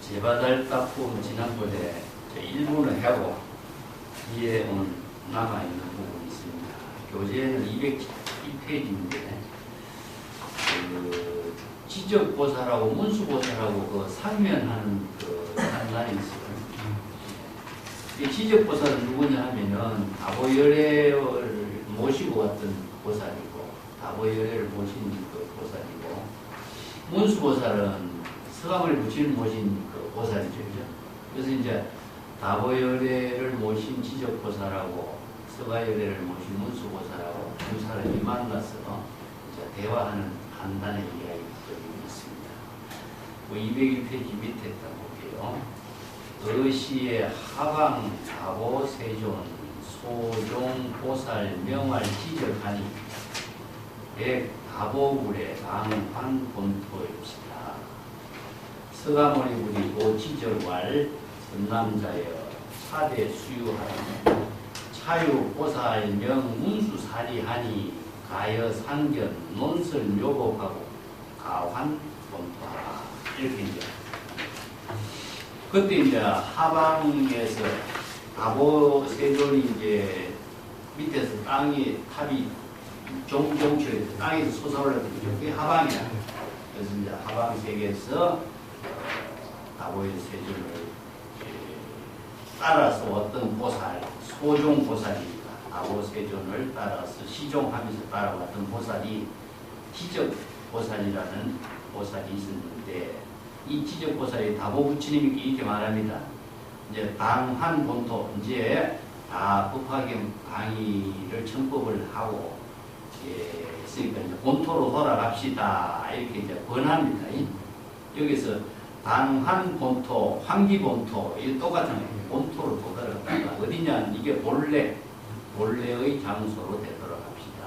제바달따품 지난번에 1부는 하고 뒤에 남아있는 부분이 있습니다. 교재는 202페이지인데 그 지적보살하고 문수보살하고 그 상면하는 그 단란이 있어요. 이 지적보살은 누구냐 하면은 다보열애를 모시고 왔던 보살이고 다보열애를 모신 그 보살이고 문수보살은 서감을 부처님 모신 그 보살이죠. 그죠? 그래서 이제 다보열애를 모신 지적보살하고 서가열애를 모신 문수보살하고 두 사람이 만나서 이제 대화하는 간단한 이야기들이 있습니다. 201페이지 밑에 딱 볼게요. 의시의 하방 다보 세존 소종 보살 명활 지적하니 백 다보불의 방판 본토입시다. 서가모니 부리고 지적왈 전남자여 차대 수유하니 차유 보살명 문수사리하니 가여 상견 논설 묘복하고 가환 본토하라. 이렇게 이제 그때 이제 하방에서 다보 세존이 이제 밑에서 땅이 탑이 종종처럼 땅에서 솟아올랐거든요. 그게 하방이야. 그래서 이제 하방 세계에서 다보의 세존을 따라서 어떤 보살, 소종 보살입니다. 다보 세존을 따라서 시종하면서 따라왔던 보살이 지적 보살이라는 보살이 있었는데 이 지적 보살이 다보 부처님이 이렇게 말합니다. 이제 당한 본토 이제 다 법화경 강의를 청법을 하고 했으니까 이제 본토로 돌아갑시다 이렇게 이제 권합니다. 여기서 당한 본토, 환기 본토 이 똑같은 거예요. 본토로 돌아갑니다. 어디냐 이게 본래의 장소로 되돌아갑시다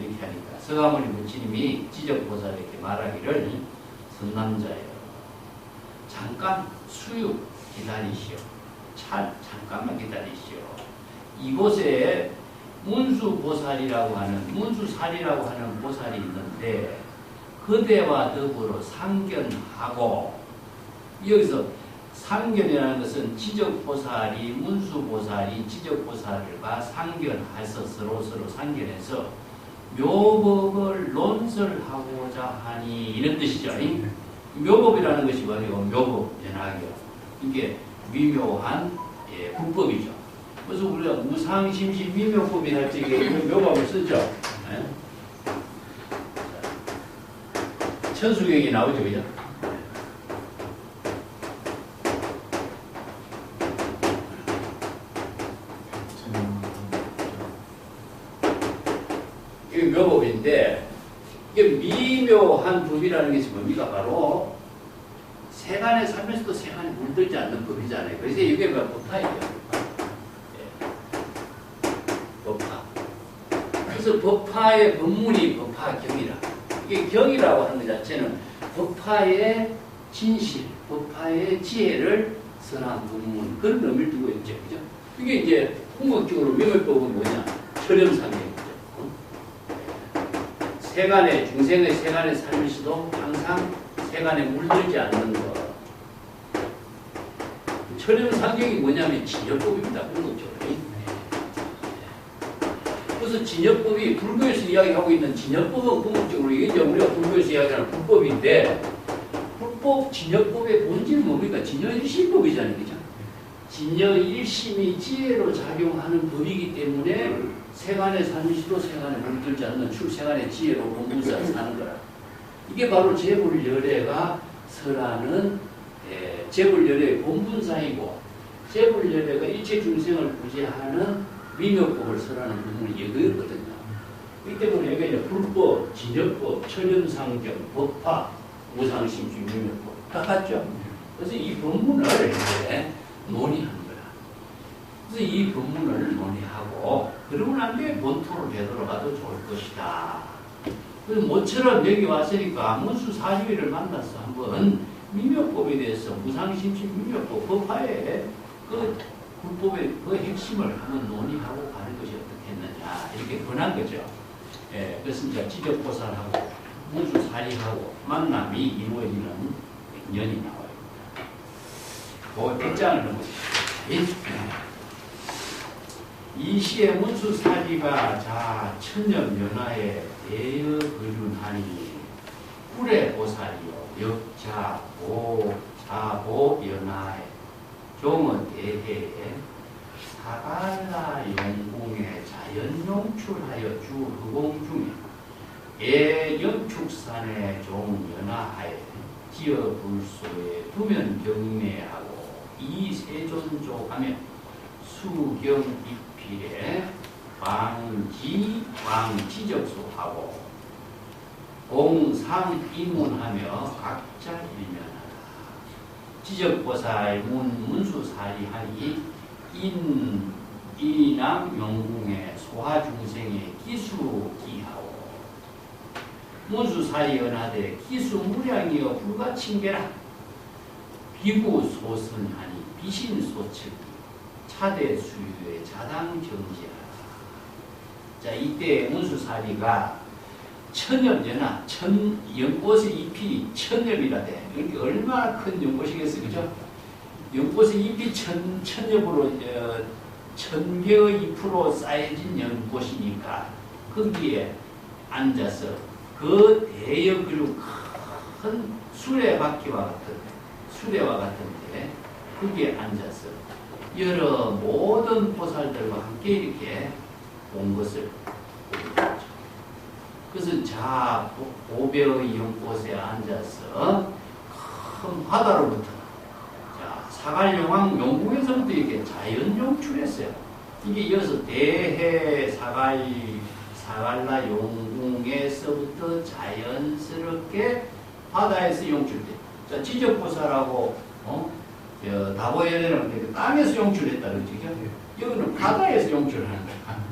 이렇게 하니까 서가모니 부처님이 지적 보살에게 말하기를 선남자예요. 잠깐 수유 기다리시오. 잠깐만 기다리시오. 이곳에 문수보살이라고 하는 문수살이라고 하는 보살이 있는데 그대와 더불어 상견하고 여기서 상견이라는 것은 지적보살이 문수보살이 지적보살과 상견해서 서로 상견해서 묘법을 논설하고자 하니 이런 뜻이죠. 묘법이라는 것이 뭐예요? 묘법, 연하교. 이게 미묘한 불법이죠. 그래서 우리가 무상심시 미묘법이 할 때 이게 묘법을 쓰죠. 천수경이 나오죠, 그죠? 이게 묘법인데 이게 미묘한 법이라는 것이 뭡니까? 바로 세간에 살면서도 세간에 물들지 않는 법이잖아요. 그래서 이게 법파예요. 법파. 그래서 법파의 법문이 법파경이라. 이게 경이라고 하는 것 자체는 법파의 진실, 법파의 지혜를 선한 법문 그런 의미를 두고 있죠. 그죠? 이게 이제 궁극적으로 명의법은 뭐냐? 철렴상경이죠. 세간에 중생의 세간에 살면서도 항상 세간에 물들지 않는 것. 철렴상경이 뭐냐면 진여법입니다. 궁극적으로. 그래서 진여법이 불교에서 이야기하고 있는 진여법은 궁극적으로 이게 이제 우리가 불교에서 이야기하는 불법인데 불법 진여법의 본질은 뭡니까? 진여일심법이잖아요. 그죠? 진여일심이 지혜로 작용하는 법이기 때문에 세간에 살면서도 세간에 물들지 않는 출세간의 지혜로 본분사 사는 거라. 이게 바로 재불열애가 설하는 재불열애의 본분사이고 재불열애가 일체 중생을 구제하는 미묘법을 설하는 부분이 이거였거든요. 이 때문에 여기 이제 불법, 진여법, 철렴상경, 법파, 무상심시, 미묘법 다 같죠. 그래서 이 법문을 이제 논의하는 거야. 그래서 이 법문을 논의하고 그러고 난 뒤에 본토로 되돌아가도 좋을 것이다. 그래서 모처럼 여기 왔으니까 문수 40일을 만나서 한번 미묘법에 대해서 무상심시, 미묘법, 법파의 그 불법의 그 핵심을 한번 논의하고 가는 것이 어떻겠느냐 이렇게 권한 거죠. 그래서 이제 지적보살하고 문수사리하고 만남이 이루어지는 년이 나와요. 그 뒷장을 넘어주십시오. 이 시의 문수사리가 자 천년연하에 대여 그륜하니 꿀의 보살이요 역자 보자보 연하에 종은 대해에 사갈라 영궁에 자연용출하여 주 흑공 중에 예영축산의 종연하에 지어 불소에 두면 경매하고 이세존조 하며 수경 입필에 왕지적소하고 공상 이문하며 각자 일면하다. 지적보살 문수사리하니 이남 영궁의 소하중생의 기수기하오. 문수사리 연하되 기수무량이여 불가칭계라. 비구소선하니 비신소측 차대 수유의 자당정지하라. 자, 이때 문수사리가 천엽연하, 연꽃의 잎이 천엽이라대. 이게 얼마나 큰 연꽃이겠어요, 그죠? 연꽃의 잎이 천엽으로, 1000개의 잎으로 쌓여진 연꽃이니까 거기에 앉아서 그 대역으로 큰 수레바퀴와 같은데 거기에 앉아서 여러 모든 보살들과 함께 이렇게 온 것을 보게 되죠. 그래서 자 오배의 연꽃에 앉아서 큰 바다로부터 자 사갈용왕 용궁에서부터 이렇게 자연용출했어요. 이게 이어서 대해 사갈라 용궁에서부터 자연스럽게 바다에서 용출돼. 자 지적보살하고 다보연에는 땅에서 용출했다 그러죠. 여기는 바다에서 용출하는 거야.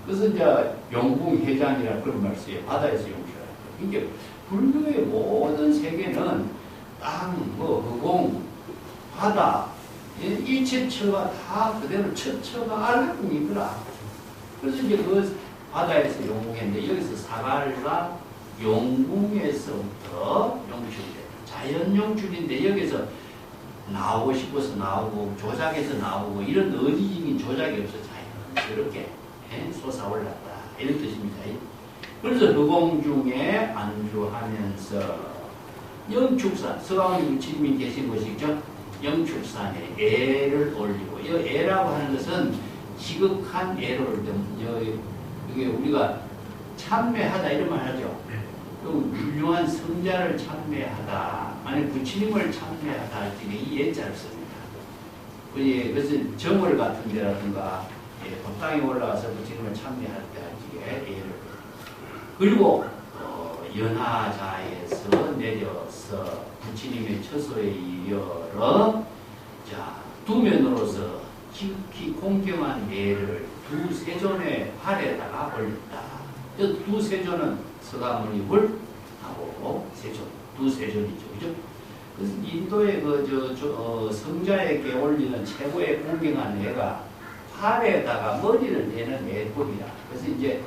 그래서 이제 용궁회장이라 그런 말 써요. 바다에서 용출하는 거야. 이게 불교의 모든 세계는 땅, 흑공, 바다, 일체처가 다 그대로 처처가 알라궁이더라. 그래서 이제 그 바다에서 용궁했는데 여기서 사갈라 용궁에서부터 용출돼. 자연 용출인데 여기서 나오고 싶어서 나오고 조작해서 나오고 이런 의지적인 조작이 없어 자연스럽게 솟아올랐다 이런 뜻입니다. 그래서 흑공 중에 안주하면서 영축산 서강원 부처님이 계신 곳이죠. 영축산에 애를 올리고 이 애라고 하는 것은 지극한 애를 이게 우리가 참매하다 이런 말 하죠. 훌륭한 성자를 참매하다, 아니 부처님을 참매하다 할 때 이 예자를 씁니다. 그래서 정월 같은 데라든가 법당에 올라가서 부처님을 참매할 때 할 때 예를 그리고 연하자에서 내려서 부처님의 처소에 이르러 자 두면으로서 지극히 공경한 예를 두 세존의 팔에다가 올렸다. 두 세존은 서가모니불 하고 세존, 두 세존이죠, 그죠? 그래서 인도의 성자에게 올리는 최고의 공경한 예가 팔에다가 머리를 대는 예법이라. 그래서 이제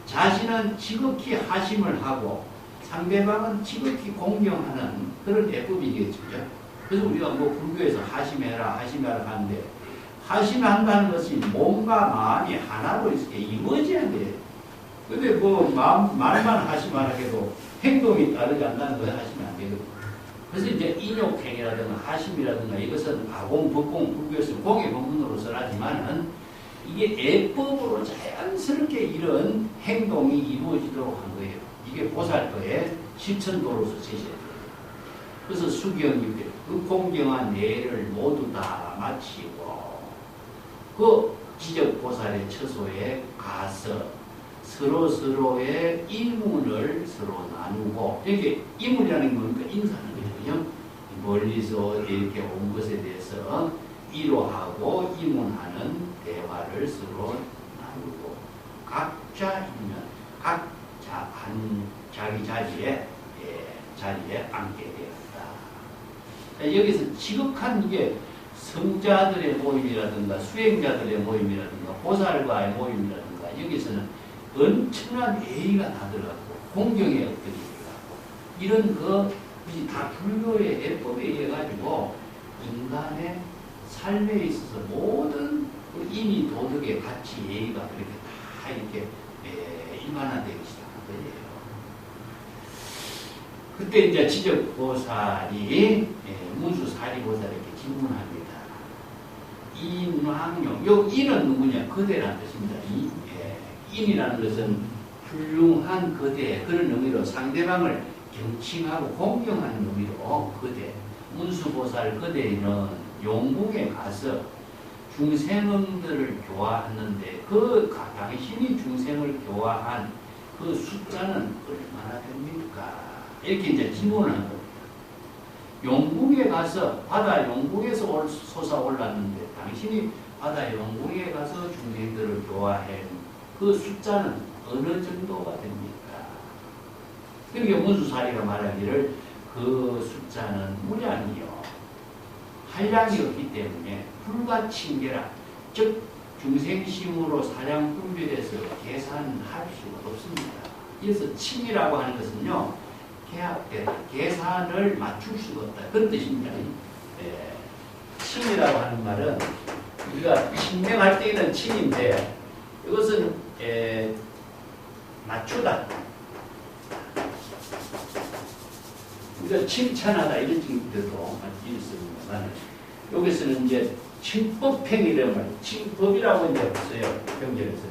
자신은 지극히 하심을 하고 상대방은 지극히 공경하는 그런 예법이겠죠, 그죠? 그래서 우리가 불교에서 하심해라 하는데 하심한다는 것이 몸과 마음이 하나로 이렇게 이루어져야 돼요. 근데 말만 하시면 하게도 행동이 따르지 않는다는 걸 하시면 안 되거든요. 그래서 이제 인욕행이라든가 하심이라든가 이것은 가공, 법공, 불교에서 공의 법문으로서 하지만은 이게 예법으로 자연스럽게 이런 행동이 이루어지도록 한 거예요. 이게 보살도의 실천도로서 제시해야 돼요. 그래서 수경이 그 공경한 예를 모두 다 마치고 그 지적보살의 처소에 가서 서로의 이문을 서로 나누고, 이렇게 이문이라는 건 뭡니까? 인사하는 거죠. 멀리서 이렇게 온 것에 대해서 이로하고 이문하는 대화를 서로 나누고, 각자 있는, 각자 자기 자리에 앉게 되었다. 여기서 지극한 이게 성자들의 모임이라든가 수행자들의 모임이라든가 보살과의 모임이라든가 여기서는 엄청난 예의가 나더라고. 공경의 어떤 예의가. 이런 것이 다 불교의 예법에 의해 가지고 인간의 삶에 있어서 모든 그 인이 도덕의 가치, 예의가 그렇게 다 이렇게 일반화되기 시작한 거예요. 그때 이제 지적보살이 문수사리보살에게 질문합니다. 인왕용, 요 인은 누구냐? 거대라는 뜻입니다. 인이라는 것은 훌륭한 거대, 그런 의미로 상대방을 경칭하고 공경하는 의미로 거대. 문수보살 거대인은 용궁에 가서 중생들을 교화하는데 그 당신이 중생을 교화한 그 숫자는 얼마나 됩니까? 이렇게 이제 질문을 한 겁니다. 용궁에 가서 바다 용궁에서 솟아올랐는데 당신이 바다 용궁에 가서 중생들을 교화한 그 숫자는 어느 정도가 됩니까? 그러니까 문수사리가 말하기를 그 숫자는 무량이요. 한량이 없기 때문에 불가칭계라, 즉 중생심으로 사량 분별해서 계산할 수가 없습니다. 그래서 칭이라고 하는 것은요, 계산을 맞출 수가 없다, 그런 뜻입니다. 칭이라고 하는 말은 우리가 칭명할 때는 칭인데 이것은 맞추다, 우리가 칭찬하다 이런 뜻도 있습니다만 여기서는 이제 칭법행이라는 말, 칭법이라고 이제 없어요. 경전에서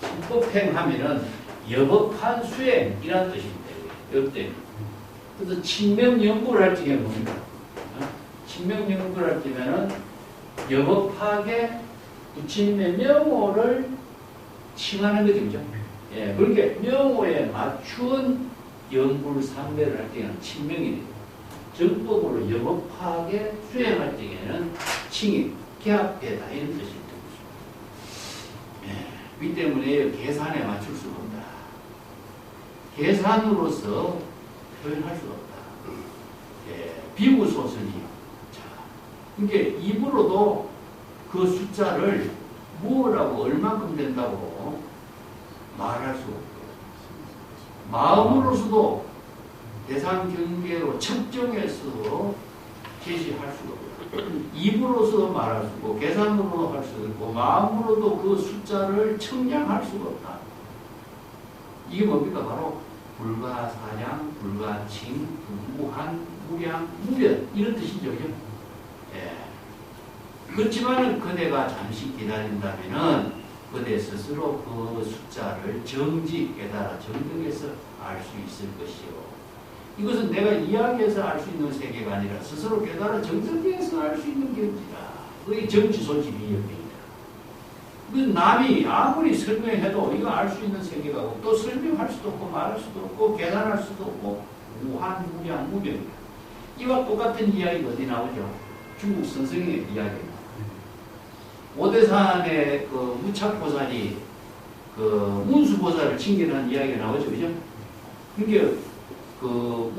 칭법행하면은 여법한 수행이라는 뜻입니다. 이때 그래서 칭명연구를 할 적에 뭡니까? 칭명연구를 할 적에는 여법하게 부처님의 명호를 칭하는 거죠, 그죠? 예, 그러니까 명호에 맞춘 연불 삼배를 할 때는 칭명이 돼요. 정법으로 여법하게 수행할 때에는 칭이 개합되다 이런 뜻이 됩니다. 예, 이 때문에 계산에 맞출 수가 없다. 계산으로서 표현할 수가 없다. 예, 비구소설이요. 자, 그러니까 입으로도 그 숫자를 뭐라고 얼만큼 된다고 말할 수가 없고, 마음으로서도 대상 경계로 측정해서 제시할 수가 없고, 입으로서도 말할 수 없고, 계산으로도 할 수가 없고, 마음으로도 그 숫자를 청량할 수가 없다. 이게 뭡니까? 바로 불가사량, 불가칭, 무한, 무량, 무변 이런 뜻이죠, 그죠? 예. 그렇지만 그대가 잠시 기다린다면은 그대 스스로 그 숫자를 정지 깨달아 정정해서 알 수 있을 것이요. 이것은 내가 이야기해서 알 수 있는 세계가 아니라 스스로 깨달아 정정해서 알 수 있는 경지다. 그게 정지소집이 역행이다. 그 남이 아무리 설명해도 이거 알 수 있는 세계가 없고 또 설명할 수도 없고 말할 수도 없고 계산할 수도 없고 무한, 무량, 무변이다. 이와 똑같은 이야기가 어디 나오죠? 중국 선성의 이야기입니다. 오대산의 그 무착보살이 그 문수보살을 칭견한 이야기가 나오죠, 그죠? 그러니까 그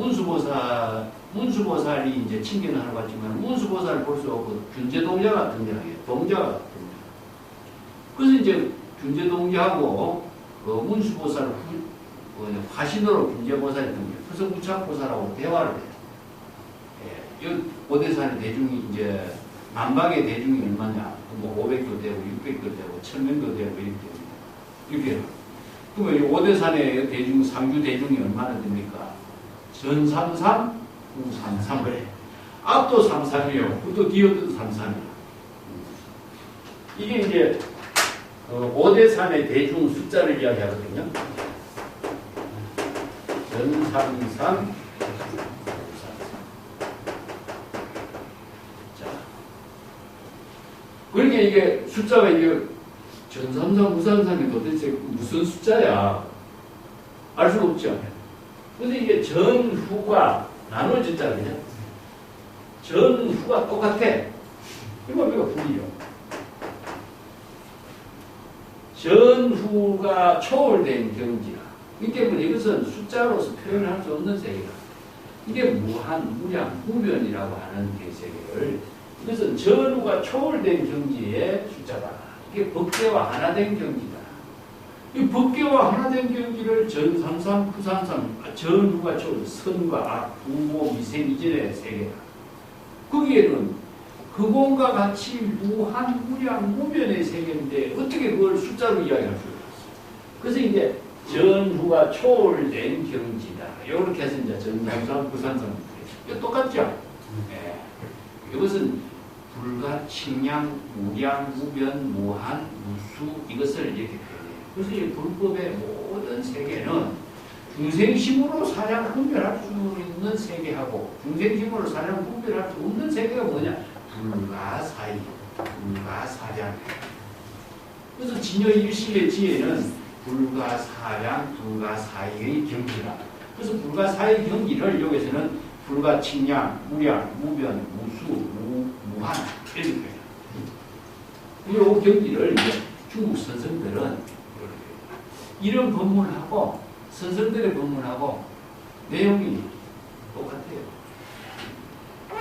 문수보살이 이제 칭견을 하러 갔지만 문수보살을 볼 수 없고 균제동자가 등장해요. 동자가 등장. 그래서 이제 균제동자하고 그 문수보살을 화신으로 균제보살이 등장. 그래서 무착보살하고 대화를 해요. 예, 이 오대산의 대중이 이제 남방의 대중이 얼마냐? 뭐 500도 되고 600도 되고 1000명도 되고 이렇게 됩니다. 이렇게. 그러면 이 오대산의 대중, 상주 대중이 얼마나 됩니까? 전33, 후33 그래. 앞도 33이에요. 또 뒤에도 33이에요. 이게 이제 오대산의 대중 숫자를 이야기하거든요. 전33, 그러니까 이게 숫자가 이게 전삼삼, 후삼삼이 도대체 무슨 숫자야? 알 수가 없죠. 근데 이게 전후가 나눠졌잖아요. 전후가 똑같아. 이거 우리가 불이요. 전후가 초월된 경지라. 이 때문에 이것은 숫자로서 표현할 수 없는 세계다. 이게 무한, 무량, 무변이라고 하는 세계를, 이것은 전후가 초월된 경지의 숫자다. 이게 법계와 하나된 경지다. 이 법계와 하나된 경지를 전삼삼, 후삼삼, 전후가 초월, 선과 악, 부모, 미생 이전의 세계다. 거기에는 그공과 같이 무한, 무량, 무변의 세계인데 어떻게 그걸 숫자로 이야기할 수가 있어요. 그래서 이제 전후가 초월된 경지다. 이렇게 해서 이제 전산상, 부산상. 이거 똑같죠? 네. 이것은 불가칭량, 무량, 무변, 무한, 무수 이것을 이렇게 표현해요. 그래서 이 불법의 모든 세계는 중생심으로 사량 분별할 수 있는 세계하고 중생심으로 사량 분별할 수 없는 세계가 뭐냐? 불가사의, 불가사량. 그래서 진여 일시의 지혜는 불가사량, 불가사의의 경지다. 그래서 불가사의 경지를 여기서는 불가칭량, 무량, 무변, 무수, 무한 이렇게 표현해요. 이 경지를 이제 중국 선생들은 이런 법문하고 선생들의 법문하고 내용이 똑같아요.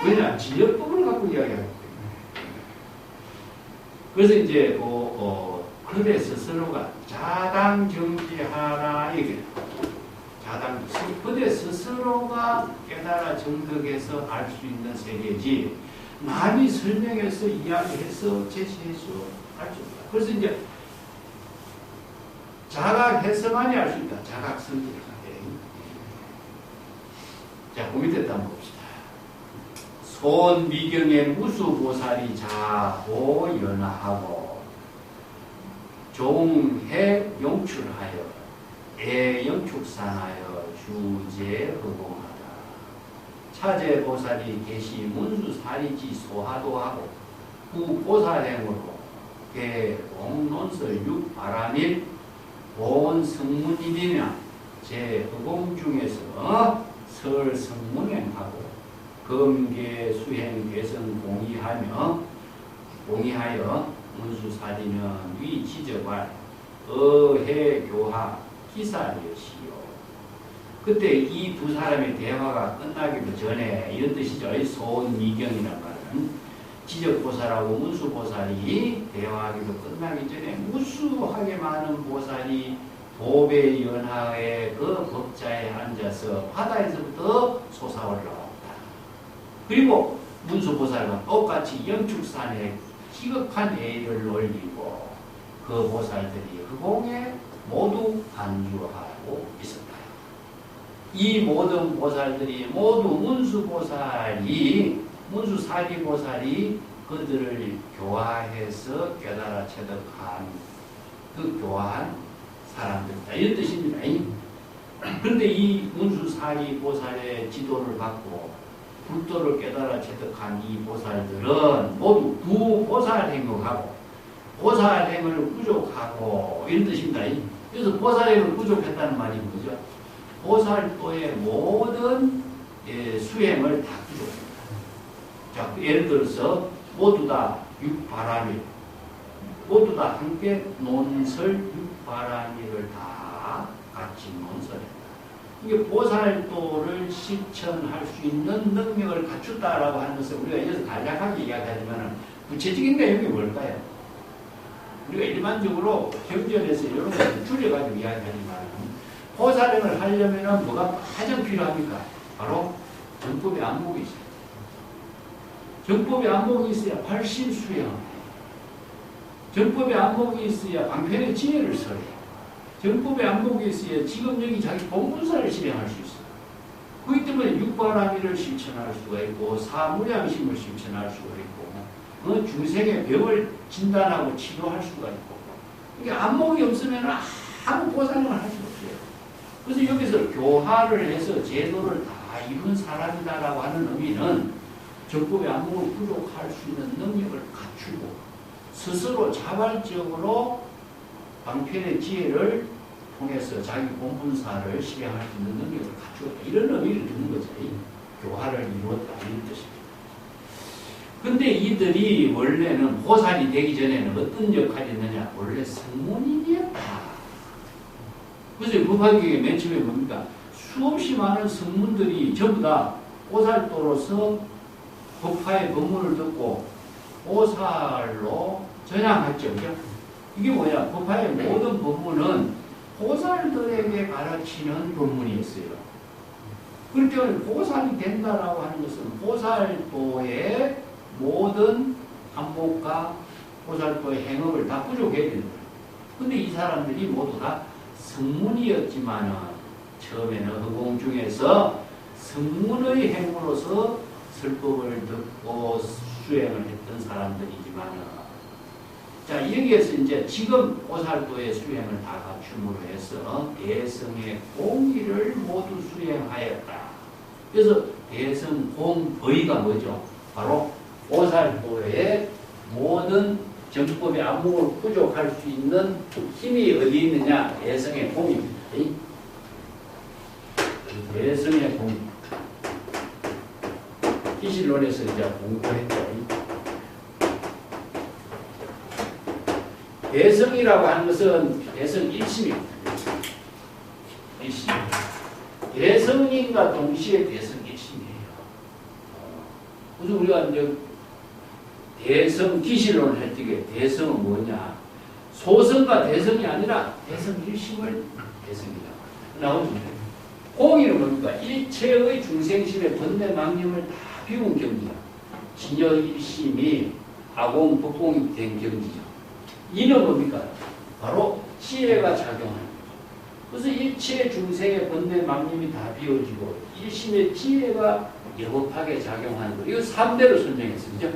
왜냐? 진여법을 갖고 이야기하기 때문에. 그래서 이제 그대 스스로가 자당정지하라 이게 자당 그대 스스로가 깨달아 정득해서 알 수 있는 세계지 남이 설명해서 이야기해서 제시해서 알 수 없다. 그래서 이제 자각해서만이 알 수 있다. 자각성질을 가게. 자, 그 밑에 한번 봅시다. 손미경의 무수보살이 자호연하하고 종해 용출하여 애영축산하여 주제허공하다. 차제보살이 계시 문수사리지 소하도하고 구보살행으로 개공론설 육바라밀 본성문일이나 제허공 중에서 설성문행하고 검계수행 개성 공의하여 문수사리는 위지적발 어해교화 기사여시요. 그때 이 두 사람의 대화가 끝나기도 전에 이런 뜻이죠. 소미경이란 말은 지적보살하고 문수보살이 대화하기도 끝나기 전에 무수하게 많은 보살이 도배연하의 그 법자에 앉아서 바다에서부터 솟아올라왔다. 그리고 문수보살과 똑같이 영축산에 기겁한 애를 올리고 그 보살들이 흑공에 모두 안주하고 있었다. 이 모든 보살들이 모두 문수사리보살이 그들을 교화해서 깨달아 체득한 그 교화한 사람들이다. 이런 뜻입니다. 그런데 이 문수사리보살의 지도를 받고 불도를 깨달아 체득한 이 보살들은 모두 부보살행을 하고 보살행을 부족하고 이런 뜻입니다. 그래서 보살행을 부족했다는 말이 뭐죠? 보살도의 모든 수행을 다 부족합니다. 자, 예를 들어서 모두 다 육바라밀, 모두 다 함께 논설 육바라밀을 다 같이 논설했다. 이게 보살도를 실천할 수 있는 능력을 갖췄다라고 하는 것을 우리가 여기서 간략하게 이야기하지만 구체적인 내용이 뭘까요? 우리가 일반적으로 경전에서 이런 것을 줄여가지고 이야기하지만 보살행을 하려면 뭐가 가장 필요합니까? 바로 정법의 안목이 있어요. 정법의 안목이 있어야 발심수행, 정법의 안목이 있어야 방편의 지혜를 써요. 정법의 안목이 있어야 지금 여기 자기 본분사를 실행할 수 있어요. 그렇기 때문에 육바라밀을 실천할 수가 있고 사무량심을 실천할 수가 있고 중생의 병을 진단하고 치료할 수가 있고 이게 안목이 없으면 아무 보살행을 할 수가 없어요. 그래서 여기서 교화를 해서 제도를 다 이룬 사람이다라고 하는 의미는 정법의 안목을 부족할 수 있는 능력을 갖추고 스스로 자발적으로 방편의 지혜를 통해서 자기 본분사를 실행할 수 있는 능력을 갖추었다. 이런 의미를 두는 거죠. 교화를 이루었다. 이런 뜻입니다. 근데 이들이 원래는 보살이 되기 전에는 어떤 역할이었느냐? 원래 성문인이었다. 그래서 법화경의 맨 처음에 뭡니까? 수없이 많은 성문들이 전부 다 보살도로서 법화의 법문을 듣고 보살로 전향했죠. 그죠? 이게 뭐야? 법화의 모든 법문은 보살들에게 가르치는 법문이었어요. 그렇기 때문에 보살이 된다라고 하는 것은 보살도의 모든 안목과 보살도의 행업을 다 부족해야 되는 거예요. 근데 이 사람들이 모두 다 성문이었지만은 처음에는 허공 중에서 성문의 행으로서 설법을 듣고 수행을 했던 사람들이지만은 자, 여기에서 이제 지금 보살도의 수행을 다 갖춤으로 해서 대성의 공의를 모두 수행하였다. 그래서 대성 공의가 뭐죠? 바로 보살도의 모든 정법의 안목을 부족할 수 있는 힘이 어디 있느냐? 대성의 공입니다. 대성의 공. 기실론에서 이제 공부했죠. 대성이라고 하는 것은 대성 일심입니다. 일심. 대성인과 동시에 대성 일심이에요. 그래서 우리가 이제 대성 기실론을 할 때 대성은 뭐냐? 소성과 대성이 아니라 대성 일심을 대성이라고 나오는데 공의는 뭡니까? 일체의 중생심의 번뇌망념을 다 비운 경지야. 진여 일심이 아공 법공이 된 경지죠. 이는 뭡니까? 바로 지혜가 작용하는 거죠. 그래서 일체 중생의 번뇌 망념이 다 비워지고 일심의 지혜가 여법하게 작용하는 거예요. 이거 3대로 설명했어요. 그죠?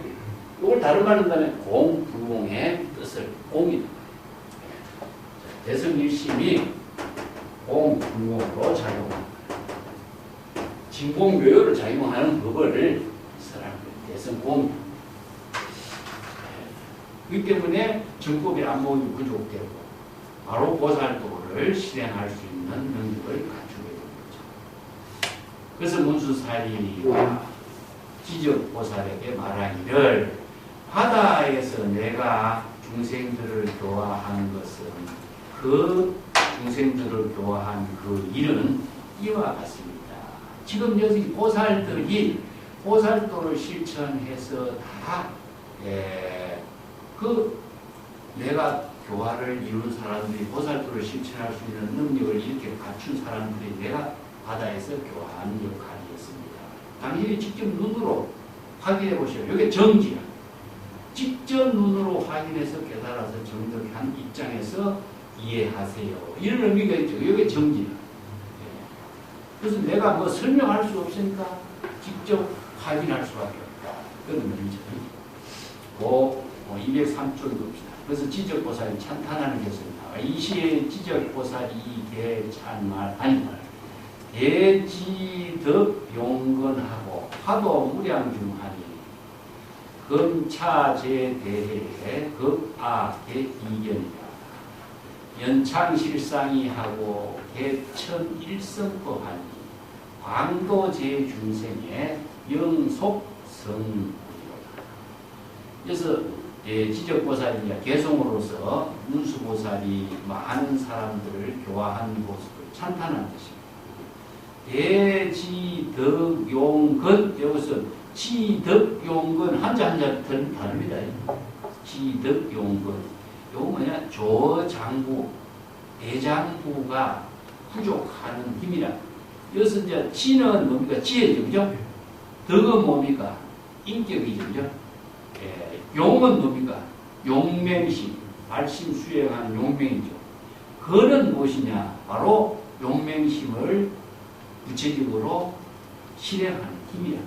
이걸 다른 말로 한다면 공불공의 뜻을 공이다. 대성 일심이 공불공으로 작용합니다. 진공묘요로 작용하는 법을 설하는 거예요. 대성 공이다. 그렇기 때문에 정법의 안목이 부족되고 바로 보살도를 실행할 수 있는 능력을 갖추게 되는 거죠. 그래서 문수사리와 지적보살에게 말하기를 바다에서 내가 중생들을 교화한 것은 그 중생들을 교화한 그 일은 이와 같습니다. 지금 여기 보살들이 보살도를 실천해서 다 내가 교화를 이룬 사람들이 보살도를 실천할 수 있는 능력을 이렇게 갖춘 사람들이 내가 바다에서 교화하는 역할이었습니다. 당신이 직접 눈으로 확인해 보세요. 이게 정지야. 직접 눈으로 확인해서 깨달아서 정득한 입장에서 이해하세요. 이런 의미가 있죠. 이게 정지야. 그래서 내가 뭐 설명할 수 없으니까 직접 확인할 수밖에 없다. 그런 의미죠. 203쪽에 봅시다. 그래서 지적보살이 찬탄하는 것을 나와. 이시에 지적보살이 개찬말 아니말 대지덕 용건하고 화도 무량중하니 금차제대해 급아개이견이다. 연창실상이하고 개천일성법하니 광도제중생의 영속성이로다. 그래서 지적보살이 개송으로서 문수보살이 많은 사람들을 교화한 모습을 찬탄한 것입니다. 대지덕용건, 여기서 지덕용건 한자 다릅니다. 지덕용건. 요거 뭐냐? 조장부, 대장부가 부족하는 힘이라. 여기서 이제 지는 뭡니까? 지혜죠. 그죠? 덕은 뭡니까? 인격이죠. 그죠? 용은 뭡니까? 용맹심, 발심 수행하는 용맹이죠. 그는 무엇이냐? 바로 용맹심을 구체적으로 실행하는 힘이야.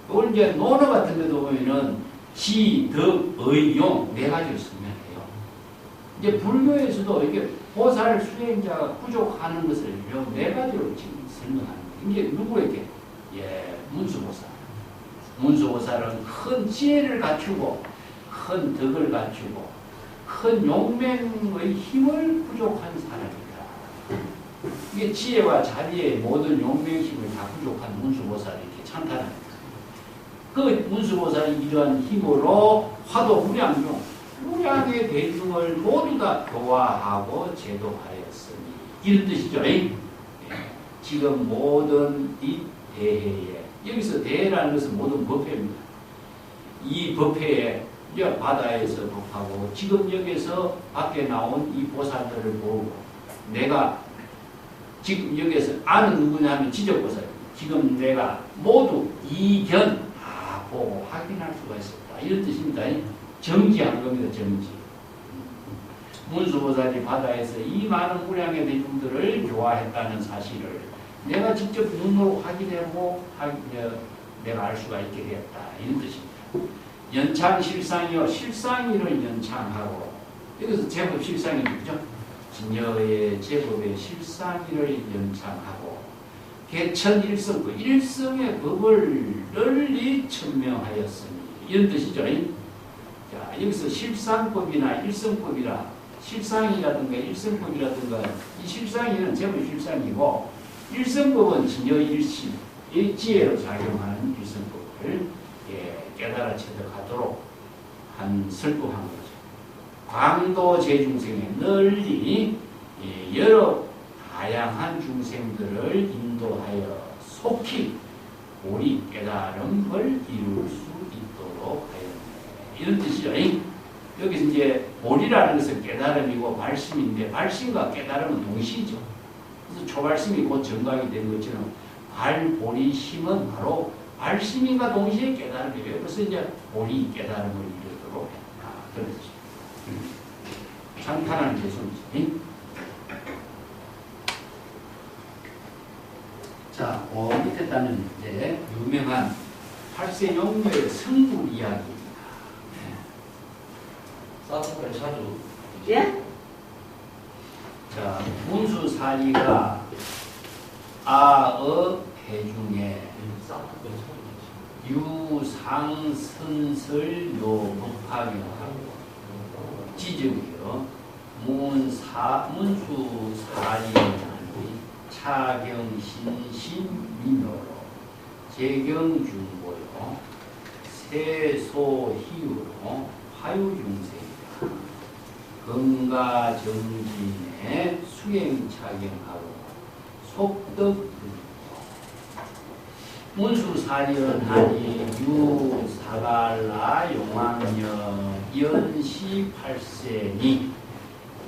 이걸 이제 논어 같은 데도 보면은 지, 덕, 의, 용 네 가지를 설명해요. 이제 불교에서도 이게 보살 수행자가 부족하는 것을 요 네 가지로 지금 설명하는 거예요. 이게 누구에게? 문수보살. 문수보살은 큰 지혜를 갖추고 큰 덕을 갖추고 큰 용맹의 힘을 부족한 사람이다. 이게 지혜와 자비의 모든 용맹심을 다 부족한 문수보살이 이렇게 찬탄합니다. 그 문수보살이 이러한 힘으로 화도 무량중, 무량의 대중을 모두 다 교화하고 제도하였으니 이런 뜻이죠. 지금 모든 이 대해에, 여기서 대해라는 것은 모든 법회입니다. 이 법회에 이제 바다에서 법하고 지금 여기서 밖에 나온 이 보살들을 보고 내가 지금 여기서 아는 누구냐 하면 지적보살입니다. 지금 내가 모두 이견 다 보고 확인할 수가 있었다. 이런 뜻입니다. 정지한 겁니다. 정지. 문수보살이 바다에서 이 많은 무량의 대중들을 교화했다는 사실을 내가 직접 눈으로 확인하고 내가 알 수가 있게 되었다. 이런 뜻입니다. 연창 실상이요. 실상이를 연창하고 여기서 제법 실상이 있죠. 진여의 제법의 실상이를 연창하고 개천 일성법 일성의 법을 널리 천명하였으니 이런 뜻이죠. 자, 여기서 실상법이나 일성법이라 실상이라든가 일성법이라든가 이 실상이는 제법 실상이고 일성법은 진여 일심 지혜로 작용하는 일성법을 깨달아 체득하도록 한 설법한 거죠. 광도 제중생에 널리 여러 다양한 중생들을 인도하여 속히 우리 깨달음을 이룰 수 있도록 하였네. 이런 뜻이죠. 여기서 이제 보리라는 것은 깨달음이고 발심인데 발심과 깨달음은 동시죠. 그래서 초발심이 곧 정각이 되는 것처럼 발보리심은 바로 발심인과 동시에 깨달음이에요. 그래서 이제 보리 깨달음을 이루도록 했다. 그런 뜻이죠. 찬탄하는 개성이지. 자, 밑에 따는 이제 유명한 8세 용녀의 성불 이야기입니다. 사투리 자주. 예? 자, 문수사리가 아어 해중에 사투리 자주. 유상선설 요법하경하고 지적이요. 문수사리의 차경신신미묘로 재경중보요 세소희유로 화유중생이다. 건가정진에 수행차경하고 속덕불이고 문수사련하니 유사갈라 용왕녀 연시 8세니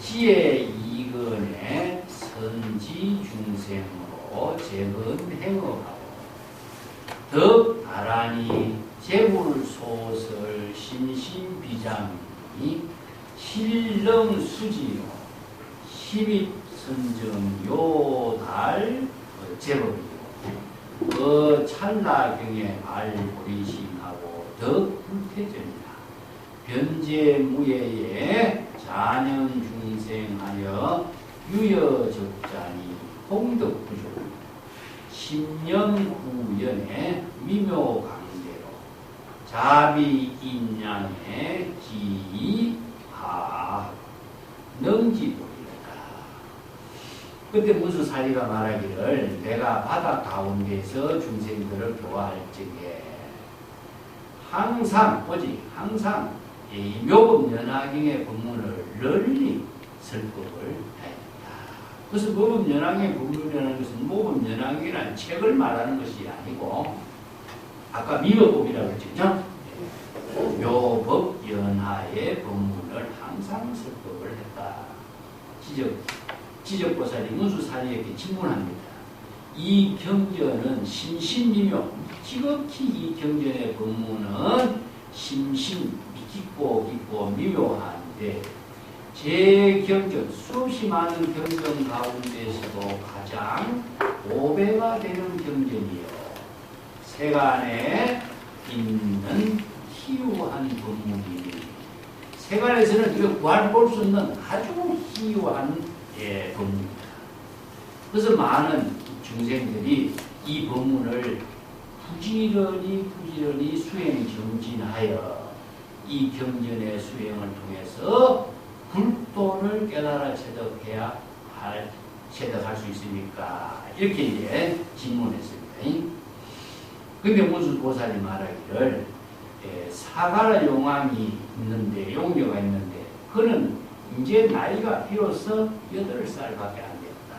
지혜 이근에 선지 중생으로 재근 행업하고 덕다라니 재불소설 신신비장이 실렁수지요 십입선정 요달 제법이요 찰나경에 알보리심하고 덕불태전이다. 변제무예에 자년 중생하여 유여적자니 홍덕부족 10년 후연에 미묘강대로 자비인양에 기하 능지보리다. 그때 문수사리가 말하기를 내가 바다 가운데서 중생들을 교화할 적에 항상 이 묘법연화경의 법문을 널리 설법을 하였다. 그래서 묘법연화경의 법문이라는 것은 묘법연화경이라는 책을 말하는 것이 아니고 아까 미묘법이라고 했죠. 묘법연화의 법문을 항상 설법을 했다. 지적보살이 문수사리에게 질문합니다. 이 경전은 심신미묘 지극히 이 경전의 법문은 심신 깊고 미묘한데 제 경전 수없이 많은 경전 가운데서도 가장 오배가 되는 경전이요 세간에 있는 희유한 법문이니 세간에서는 이거 구할 수 없는 아주 희유한 법문입니다. 그래서 많은 중생들이 이 법문을 부지런히 수행 정진하여 이 경전의 수행을 통해서 불도를 깨달아 체득할 수 있으니까 이렇게 이제 질문했습니다. 근데 문수보살이 말하기를 사가라 용왕이 있는데 용녀가 있는데 그는 이제 나이가 비로소 8살밖에 안 됐다.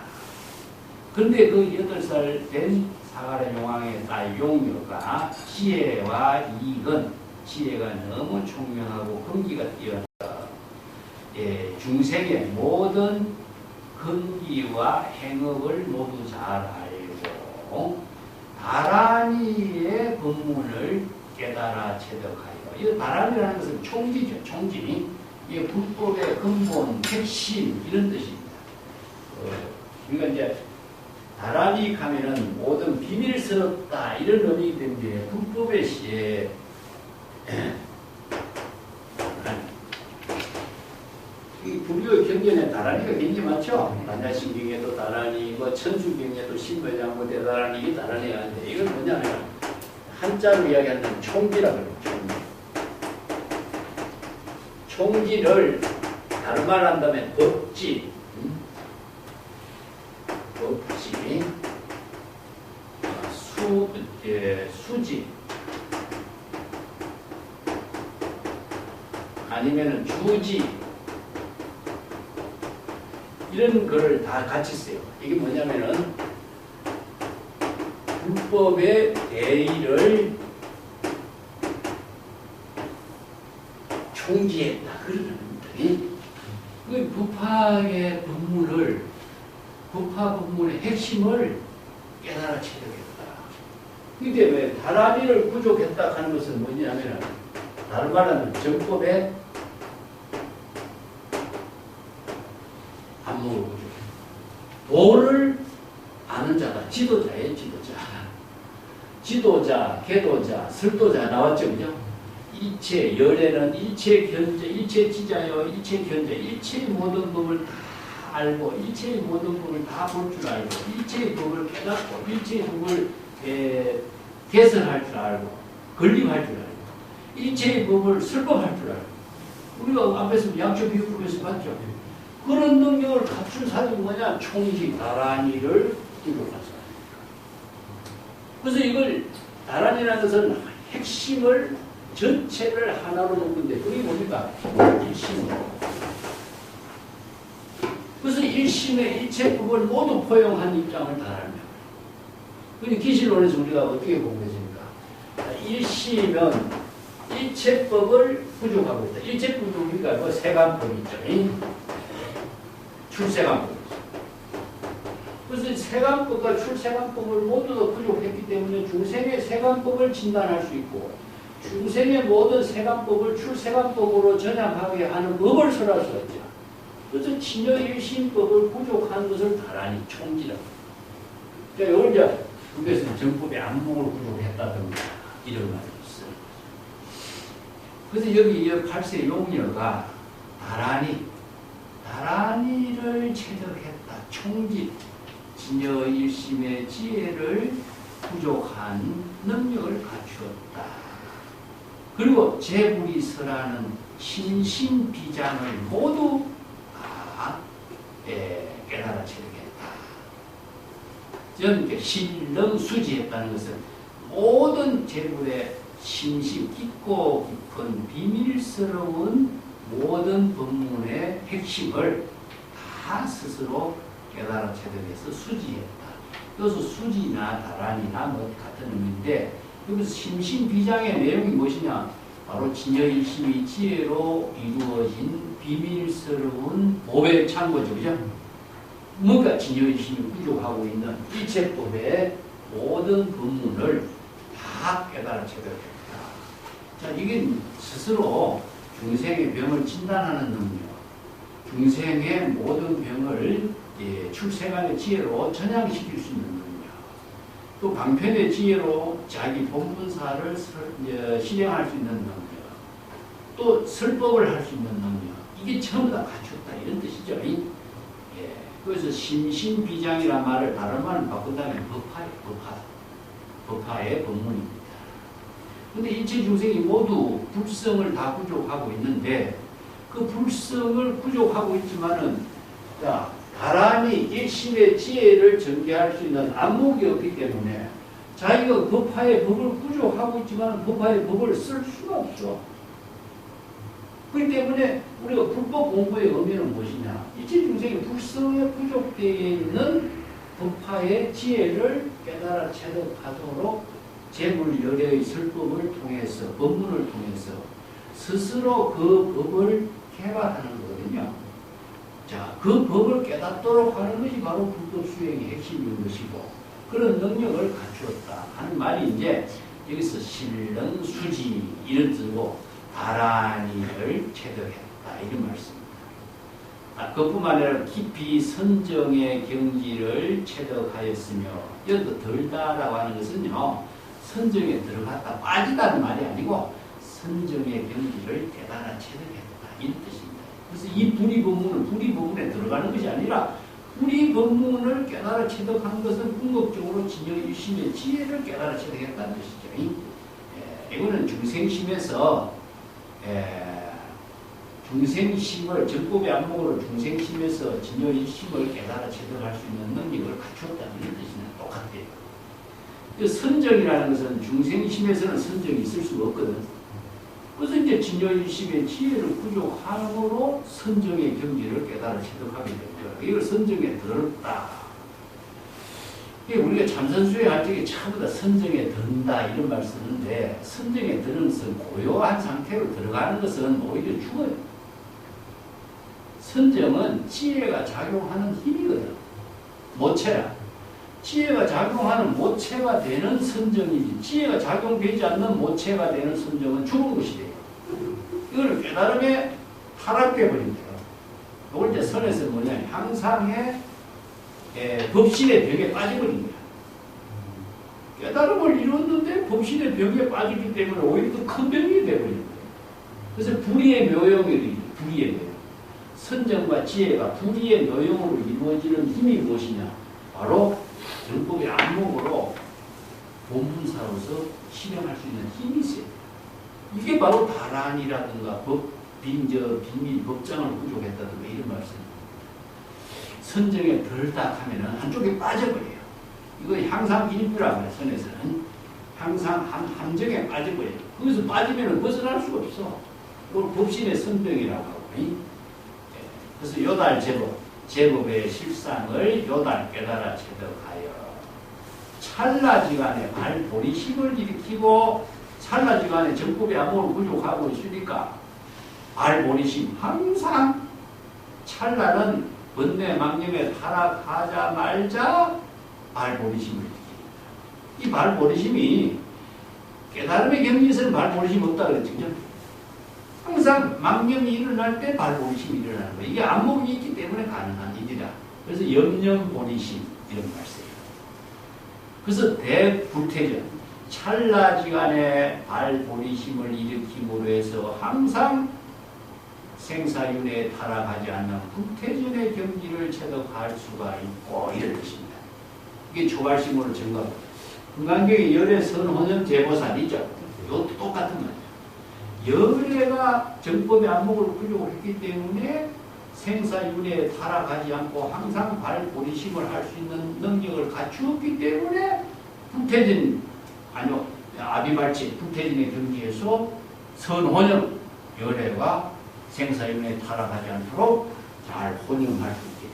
그런데 그 8살 된 사가라 용왕의 딸 용녀가 지혜와 이익은 지혜가 너무 총명하고 근기가 뛰어나 중생의 모든 근기와 행업을 모두 잘 알고 다란이의 법문을 깨달아 체득하여. 이 다란이라는 것은 총지죠. 총지. 이게 불법의 근본, 핵심 이런 뜻입니다. 우리가 이제 다란이 하면은 모든 비밀스럽다 이런 의미이기 때문에 불법의 시에 이 불교 경전에 다란이가 굉장히 많죠. 반야신경에도 다란이, 뭐 천수경에도 신번양고 대다란이 이게 다란이가 하는데 이건 뭐냐면 한자로 이야기하는 총지라고 해요. 총지를 다른 말 한다면 법지, 법지, 수지, 아니면은 주지 이런 거를 다 같이 써요. 이게 뭐냐면은 불법의 대의를 총지했다 그러는 뜻이. 그 부파의 법문을 부파 법문의 핵심을 깨달아 체득했다. 근데 왜 다란이를 부족했다 하는 것은 뭐냐면은 다른 말하면 정법의 안목을 부족해. 도를 아는 자다. 지도자예요, 지도자. 지도자, 계도자, 설도자 나왔죠, 그죠? 일체, 열애는 일체 견제, 일체 지자여, 일체 견제, 일체의 모든 법을 다 알고, 일체의 모든 법을 다 볼 줄 알고, 일체의 법을 깨닫고, 일체의 법을 개설할 줄 알고, 건립할 줄 알고, 일체의 법을 설법할 줄 알고. 우리가 앞에서 양초 비유법에서 봤죠. 그런 능력을 갖춘 사람이 뭐냐? 총지, 다란이를 부족한 사람. 그래서 이걸, 다란이라는 것은 핵심을 전체를 하나로 놓는데 그게 뭡니까? 일심으로. 그래서 일심의 일체법을 모두 포용한 입장을 다라며. 근데 기실론에서 우리가 어떻게 공부했습니까? 일심은 일체법을 부족하고 있다. 일체법이 우리가 뭐 세간법이 있죠. 출세간법. 그래서 세간법과 출세간법을 모두 다 부족했기 때문에 중생의 세간법을 진단할 수 있고 중생의 모든 세간법을 출세간법으로 전향하게 하는 법을 설할 수가 있죠. 그래서 친여일심법을 부족한 것을 다란히 총지라고. 그러니까 이걸 이제 불교에서는 정법의 안목을 부족했다든가 이런 말이 있어요. 그래서 여기 이 8세 용녀가 다란이를 체득했다. 총지, 친여일심의 지혜를 부족한 능력을 갖추었다. 그리고 제불이설하는 신신비장을 모두 다 깨달아 체득했다. 저는 신능수지했다는 것은 모든 제불의 심심 깊고 깊은 비밀스러운 모든 법문의 핵심을 다 스스로 깨달아 체득해서 수지했다. 여기서 수지나 다란이나 뭐 같은 의미인데 여기서 심신비장의 내용이 무엇이냐? 바로 진여일심이 지혜로 이루어진 비밀스러운 법의 창고죠. 그죠? 뭔가 진여일심이 부족하고 있는 일체법의 모든 법문을 다 깨달아 체득했다. 자, 이게 스스로 중생의 병을 진단하는 능력, 중생의 모든 병을 출생안의 지혜로 전향시킬 수 있는 능력, 또 방편의 지혜로 자기 본분사를 실행할 수 있는 능력, 또 설법을 할 수 있는 능력, 이게 전부 다 갖췄다 이런 뜻이죠. 예. 그래서 심신비장이라는 말을 다른 말을 바꾼다면 법화의 법문입니다. 근데 일체 중생이 모두 불성을 다 부족하고 있는데 그 불성을 부족하고 있지만은 자, 다란히 일심의 지혜를 전개할 수 있는 안목이 없기 때문에 자기가 법화의 법을 부족하고 있지만 법화의 법을 쓸 수가 없죠. 그렇기 때문에 우리가 불법 공부의 의미는 무엇이냐? 일체 중생이 불성에 부족되어 있는 법화의 지혜를 깨달아 체득하도록 재물열애의 설법을 통해서 법문을 통해서 스스로 그 법을 개발하는 거거든요. 자, 그 법을 깨닫도록 하는 것이 바로 불법 수행의 핵심인 것이고 그런 능력을 갖추었다 하는 말이 이제 여기서 실능, 수지 이런 뜻으로 다란이를 체득했다 이런 말씀입니다. 그뿐만 아니라 깊이 선정의 경지를 체득하였으며 여기서 덜다라고 하는 것은요 선정에 들어갔다 빠지다는 말이 아니고 선정의 경지를 깨달아 체득했다 이런 뜻입니다. 그래서 이 불이법문에 들어가는 것이 아니라 불이법문을 깨달아 체득한 것은 궁극적으로 진여유심의 지혜를 깨달아 체득했다는 뜻이죠. 이거는 중생심에서 중생심을 정법의 안목으로 중생심에서 진여유심을 깨달아 체득할 수 있는 능력을 갖추었다는 뜻이나 똑같아요. 선정이라는 것은 중생심에서는 선정이 있을 수가 없거든. 그래서 이제 진여유심의 지혜를 부족함으로 선정의 경지를 깨달아 체득하게 되죠. 이걸 선정에 들었다. 우리가 참선수에 할 적에 처음부터 선정에 든다 이런 말 쓰는데 선정에 드는 것은 고요한 상태로 들어가는 것은 오히려 죽어요. 선정은 지혜가 작용하는 힘이거든. 모체라. 지혜가 작용하는 모체가 되는 선정이지 지혜가 작용되지 않는 모체가 되는 선정은 죽은 것이 돼요. 이걸 깨달음에 타락돼 버립니다. 이걸 이제 선에서 뭐냐 향상의 법신의 벽에 빠져버린 거야. 깨달음을 이뤘는데 법신의 벽에 빠지기 때문에 오히려 더 큰 병이 돼버린 거예요. 그래서 불의의 묘용이 불의의 묘용. 선정과 지혜가 불의의 묘용으로 이루어지는 힘이 무엇이냐? 바로 정법의 안목으로 본분사로서 실행할 수 있는 힘이 있어요. 이게 바로 다란이라든가 비밀 법장을 부족했다든가 이런 말씀입니다. 선정에 덜딱 하면은 한쪽에 빠져버려요. 이거 향상 일부라고 해요. 선에서는 항상 함정에 빠져버려요. 거기서 빠지면 벗어날 수가 없어. 이걸 법신의 선정이라고 하고. 그래서 요달 제법의 실상을 요달 깨달아 체득하여 찰나지간에 발보리심을 일으키고 찰나지간에 정법의 안목을 부족하고 있으니까 발보리심 항상 찰나는 번뇌 망념에 타락하자말자 발보리심을 일으킵니다. 이 발보리심이 깨달음의 경지에서는 발보리심 없다 그랬죠. 항상 망념이 일어날 때 발보리심이 일어나는 거예요. 이게 안목이 있기 때문에 가능한 일이다. 그래서 염념보리심 이런 말씀이에요. 그래서 대불태전 찰나지간에 발보리심을 일으킴으로 해서 항상 생사윤회에 타락하지 않는 불태전의 경지를 체득할 수가 있고 이런 뜻입니다. 이게 초발심으로 증거하고 금강경의 열의 선호념 제보살이죠. 이것도 똑같은 말이에요. 열애가 정법의 안목을 부족을 했기 때문에 생사윤회에 타락하지 않고 항상 발보리심을 할 수 있는 능력을 갖추었기 때문에 불태전 아비발치 불태전의 경지에서 선혼영 열애가 생사윤회에 타락하지 않도록 잘 혼용할 수 있게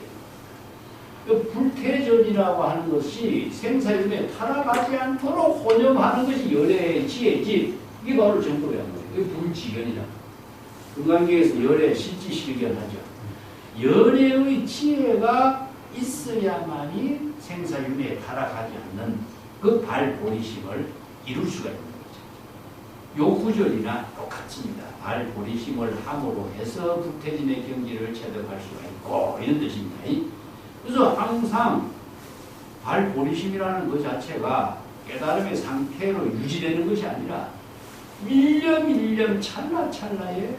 됩니다. 불태전이라고 하는 것이 생사윤회에 타락하지 않도록 혼용하는 것이 열애의 지혜지 이게 바로 정법의 안목. 이게 불지견이다. 금강경에서 열의 실지실견하죠. 열의 지혜가 있어야만이 생사윤회에 타락하지 않는 그 발보리심을 이룰 수가 있는 거죠. 요 구절이나 똑같습니다. 발보리심을 함으로 해서 불태진의 경지를 체득할 수가 있고 이런 뜻입니다. 그래서 항상 발보리심이라는 것 자체가 깨달음의 상태로 유지되는 것이 아니라 일념 찰나찰나에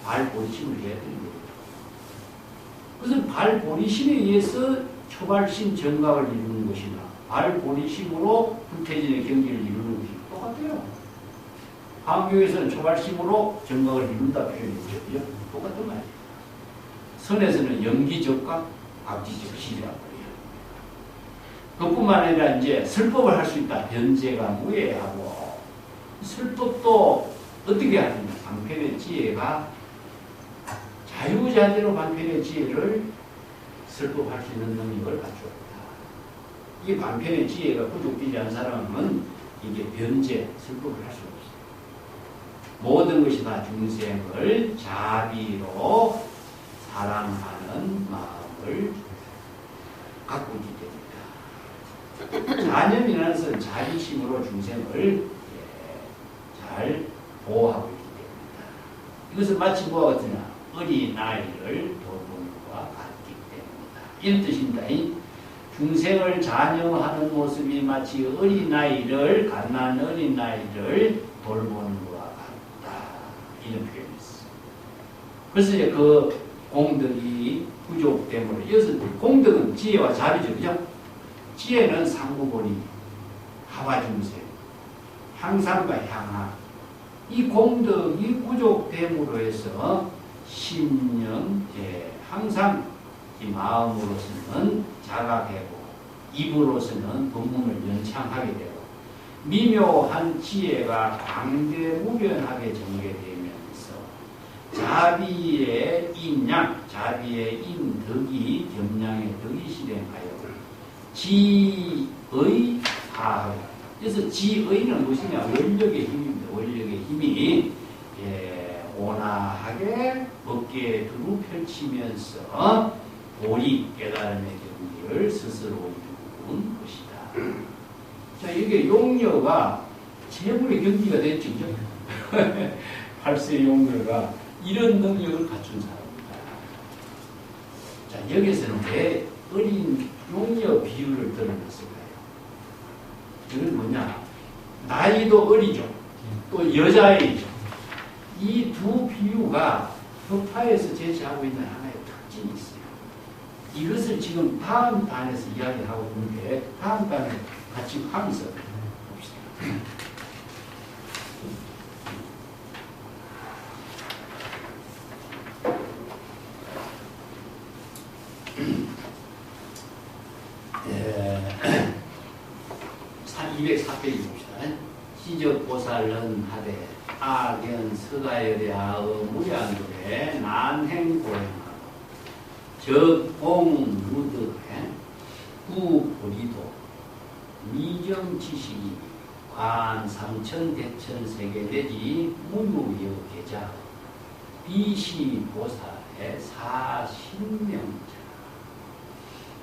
발보리심을 해야 되는 거예요. 그래서 발보리심에 의해서 초발심 정각을 이루는 것이나 발보리심으로 불태진의 경지를 이루는 것이 똑같아요. 한교에서는 초발심으로 정각을 이룬다 표현했죠. 똑같은 말이에요. 선에서는 영기적각, 악지적실이라고 해요. 그뿐만 아니라 이제 설법을 할 수 있다. 변제가 무예하고 설법도 어떻게 하느냐. 방편의 지혜가 자유자재로 방편의 지혜를 설법할 수 있는 능력을 갖추었다. 이 방편의 지혜가 부족되지 않은 사람은 이게 변제, 설법을 할 수가 없어요. 모든 것이 다 중생을 자비로 사랑하는 마음을 갖고 있기 때문이다. 자념이라는 것은 자비심으로 중생을 잘 보호하고 있기 때문이다. 이것은 마치 뭐와 같으냐? 어린아이를 돌보는 것과 같기 때문이다. 이런 뜻입니다. 중생을 잔영하는 모습이 마치 어린아이를, 갓난 어린아이를 돌보는 것과 같다. 이런 표현이 있어요. 그래서 이제 그 공덕이 부족됨으로 이어서 공덕은 지혜와 자비죠. 그죠? 지혜는 상구보리, 하와중생, 향상과 향하. 이 공덕이 부족됨으로 해서 심령, 항상 이 마음으로서는 자각하고 입으로서는 법문을 연창하게 되고 미묘한 지혜가 광대무변하게 전개되면서 자비의 인양, 자비의 인덕이 겸양의 덕이 실행하여 지의 하하. 그래서 지의는 무엇이냐? 원력의 힘입니다. 원력의 힘이 온화하게 어깨에 두루 펼치면서 보리 깨달음의 경지를 스스로 이루는 것이다. 자, 이게 용녀가 재물의 경지가 됐죠. 팔세 용녀가 이런 능력을 갖춘 사람입니다. 자, 여기서는 왜 어린 용녀 비유를 들어놨을까요? 이건 뭐냐? 나이도 어리죠. 또 여자애이죠. 이 두 비유가 법화에서 제시하고 있는 하나의 특징이 있어요. 이것을 지금 다음 단에서 이야기하고 있는데 다음 단에 같이 하면서 봅시다. 네. 204페이지 봅시다. 시적보살은 하되 악연 서가열야의 무량도에 난행고행하고 적공루득에 구보리도 미정지식이 관삼천대천세계대지 무유여계자 비시보살의 사신명자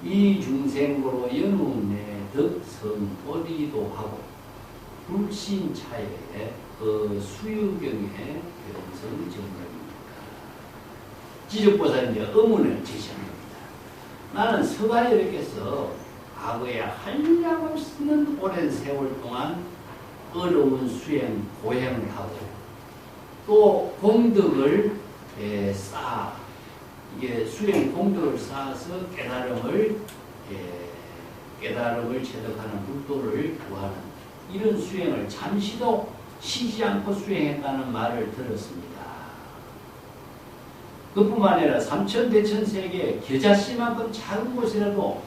이 중생으로 연운의 덕성보리도 하고 불신차에 그 수유경의 변성정력입니다. 지적보살은 이제 의문을 제시합니다. 나는 서가열에게서 과거에 한량없는 오랜 세월 동안 어려운 수행, 고행을 하고 또 공덕을 쌓아 이게 수행 공덕을 쌓아서 깨달음을 체득하는 불도를 구하는 이런 수행을 잠시도 쉬지 않고 수행했다는 말을 들었습니다. 그뿐만 아니라 삼천대천세계 겨자씨만큼 작은 곳이라도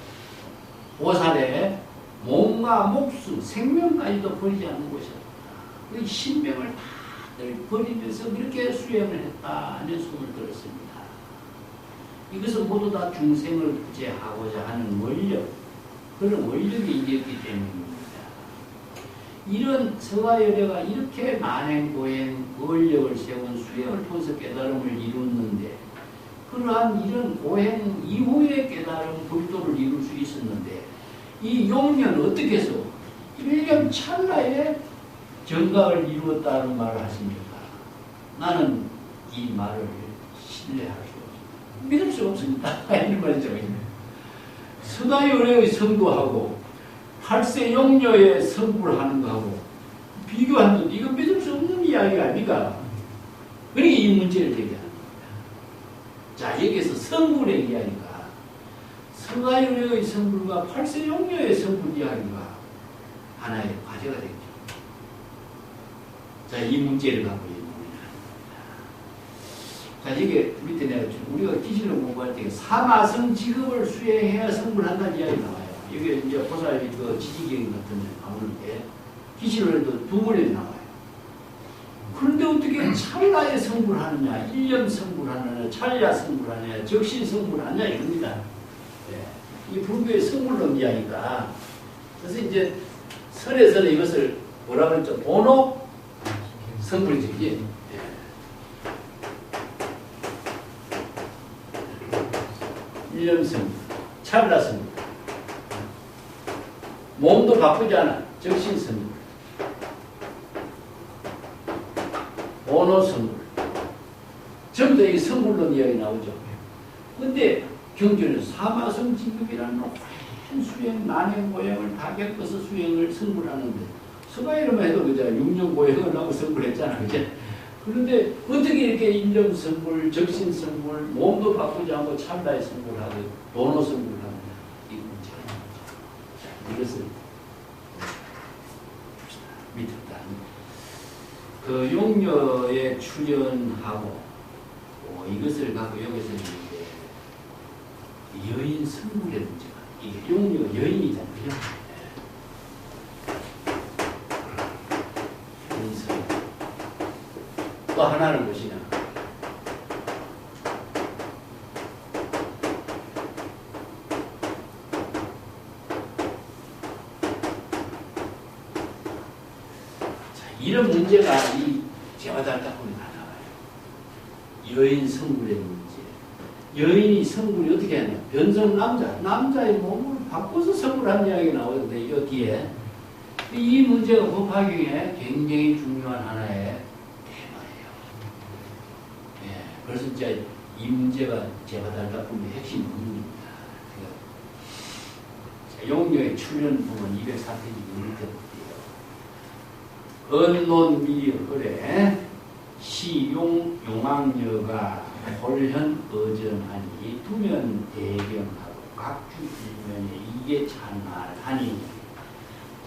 보살의 몸과 목숨, 생명까지도 버리지 않는 곳이었다. 그 신명을 다들 버리면서 그렇게 수행을 했다는 소문을 들었습니다. 이것은 모두 다 중생을 구제하고자 하는 원력, 그런 원력이 이겼기 때문입니다. 이런 서가열애가 이렇게 만행고행 원력을 세운 수행을 통해서 깨달음을 이뤘는데 그러한 이런 고행 이후에 깨달음 불도를 이룰 수 있었는데 이 용녀는 어떻게 해서 1년 찰나에 정각을 이루었다는 말을 하십니까? 나는 이 말을 신뢰할 수 없습니다. 믿을 수 없습니다. 이런 말이죠. 서가열애의 성도하고 8세 용녀의 성불을 하는 거하고 비교하면 이건 믿을 수 없는 이야기 아닙니까? 그러니까 이 문제를 제기하는 겁니다. 자, 여기서 성불의 이야기가 서가열애의 성불과 8세 용녀의 성불 이야기가 하나의 과제가 되죠. 자, 이 문제를 갖고 있는 겁니다. 자, 이게 밑에 내가 우리가 기신을 공부할 때 사마성 직업을 수행해야 성불한다는 이야기 나와요. 여기 이제 보살 그 지지경 같은 데 나오는데 기신을 두 번에 나와요. 그런데 어떻게 찰나에 성불하느냐, 일념 성불하느냐, 찰야 성불하느냐, 적신 성불하느냐 이겁니다. 네. 이 불교의 성불론 이야기가 그래서 이제 설에서는 이것을 뭐라 그랬죠? 본옥 성불이죠. 네. 일념 성불, 찰나 성불. 몸도 바꾸지 않아. 적신성불. 원호성불. 전부 다 이 성불론 이야기 나오죠. 근데 경전에서 사마성진급이라는 한 수행, 난행, 고행을 다 겪어서 수행을 성불하는데 서가이로만 해도 그죠? 6년 고행을 하고 성불했잖아. 그죠? 그런데 어떻게 이렇게 인정성불, 적신성불, 몸도 바꾸지 않고 참다의 성불하고 원호성불하느냐. 이 문제가 자, 이것을 밑에 그 용녀에 출연하고 이것을 갖고 여기서 이제 여인 성불의 문제가 이게 용녀가 여인이잖아요. 여인 성불. 또 하나는 무엇이냐? 이런 문제가 이 제와달답문에 다 나와요. 여인 성불의 문제. 여인이 성불이 어떻게 하냐? 변성 남자의 몸을 바꿔서 성불하는 이야기가 나오는데 이 뒤에 이 문제가 법화경에 굉장히 중요한 하나의 테마예요. 예, 그래서 이제 이 문제가 제와달답문의 핵심 부분입니다. 용녀의 출연 부분 204페이지 밑에 언론미허래 시용 용왕녀가 홀현 어전하니 두면 대경하고 각주 일면에 이게 찬날하니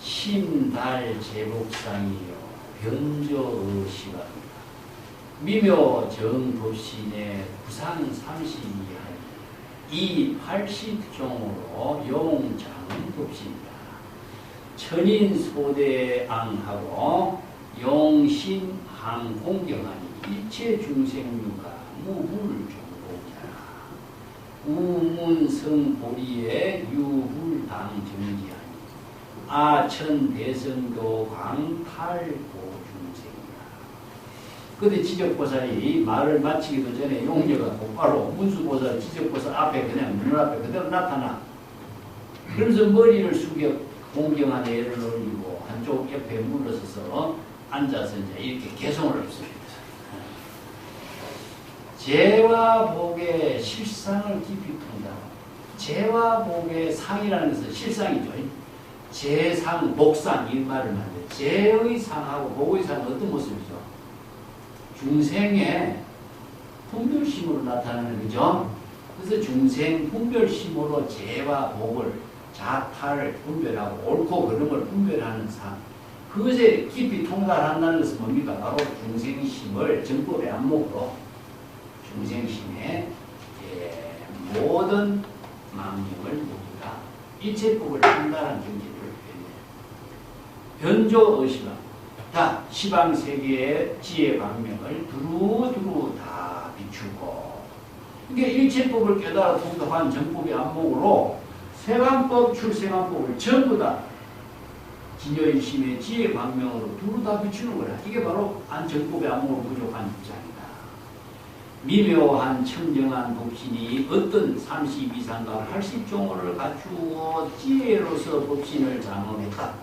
심달 제복상이요 변조의시가 미묘 정법신의 구상 32하니 이 80종으로 용장법신이다. 천인 소대앙하고 용신 항공경하니 일체 중생류가 무불정복자라. 우문성보리에 유불당정지하니 아천 대성교 광탈고중생이라. 근데 지적보살이 말을 마치기도 전에 용녀가 곧바로 문수보살, 지적보살 앞에 그냥 눈앞에 그대로 나타나. 그러면서 머리를 숙여 공경한 애를 올리고 한쪽 옆에 물러서서 앉아서 이제 이렇게 개성을 없습니다. 재와 복의 실상을 깊이 푼다. 재와 복의 상이라는 것은 실상이죠. 재상, 복상 이 말을 만들어요. 재의 상하고 복의 상은 어떤 모습이죠? 중생의 분별심으로 나타나는 거죠. 그래서 중생 분별심으로 재와 복을 자타를 분별하고 옳고 그름을 분별하는 상. 그것에 깊이 통달한다는 것은 뭡니까? 바로 중생심을 정법의 안목으로 중생심의 모든 망령을 모두 다 일체법을 통달한 경지를 표현해요. 변조의시방. 다 시방세계의 지혜 방명을 두루두루 다 비추고 이게 일체법을 깨달아 통달한 정법의 안목으로 세간법, 출세간법을 전부 다 진여일심의 지혜 방명으로 두루 다 비추는 거라. 이게 바로 안정법의 안목으로 부족한 입장이다. 미묘한 청정한 법신이 어떤 32상과 80종을 갖추고 지혜로서 법신을 장엄했다.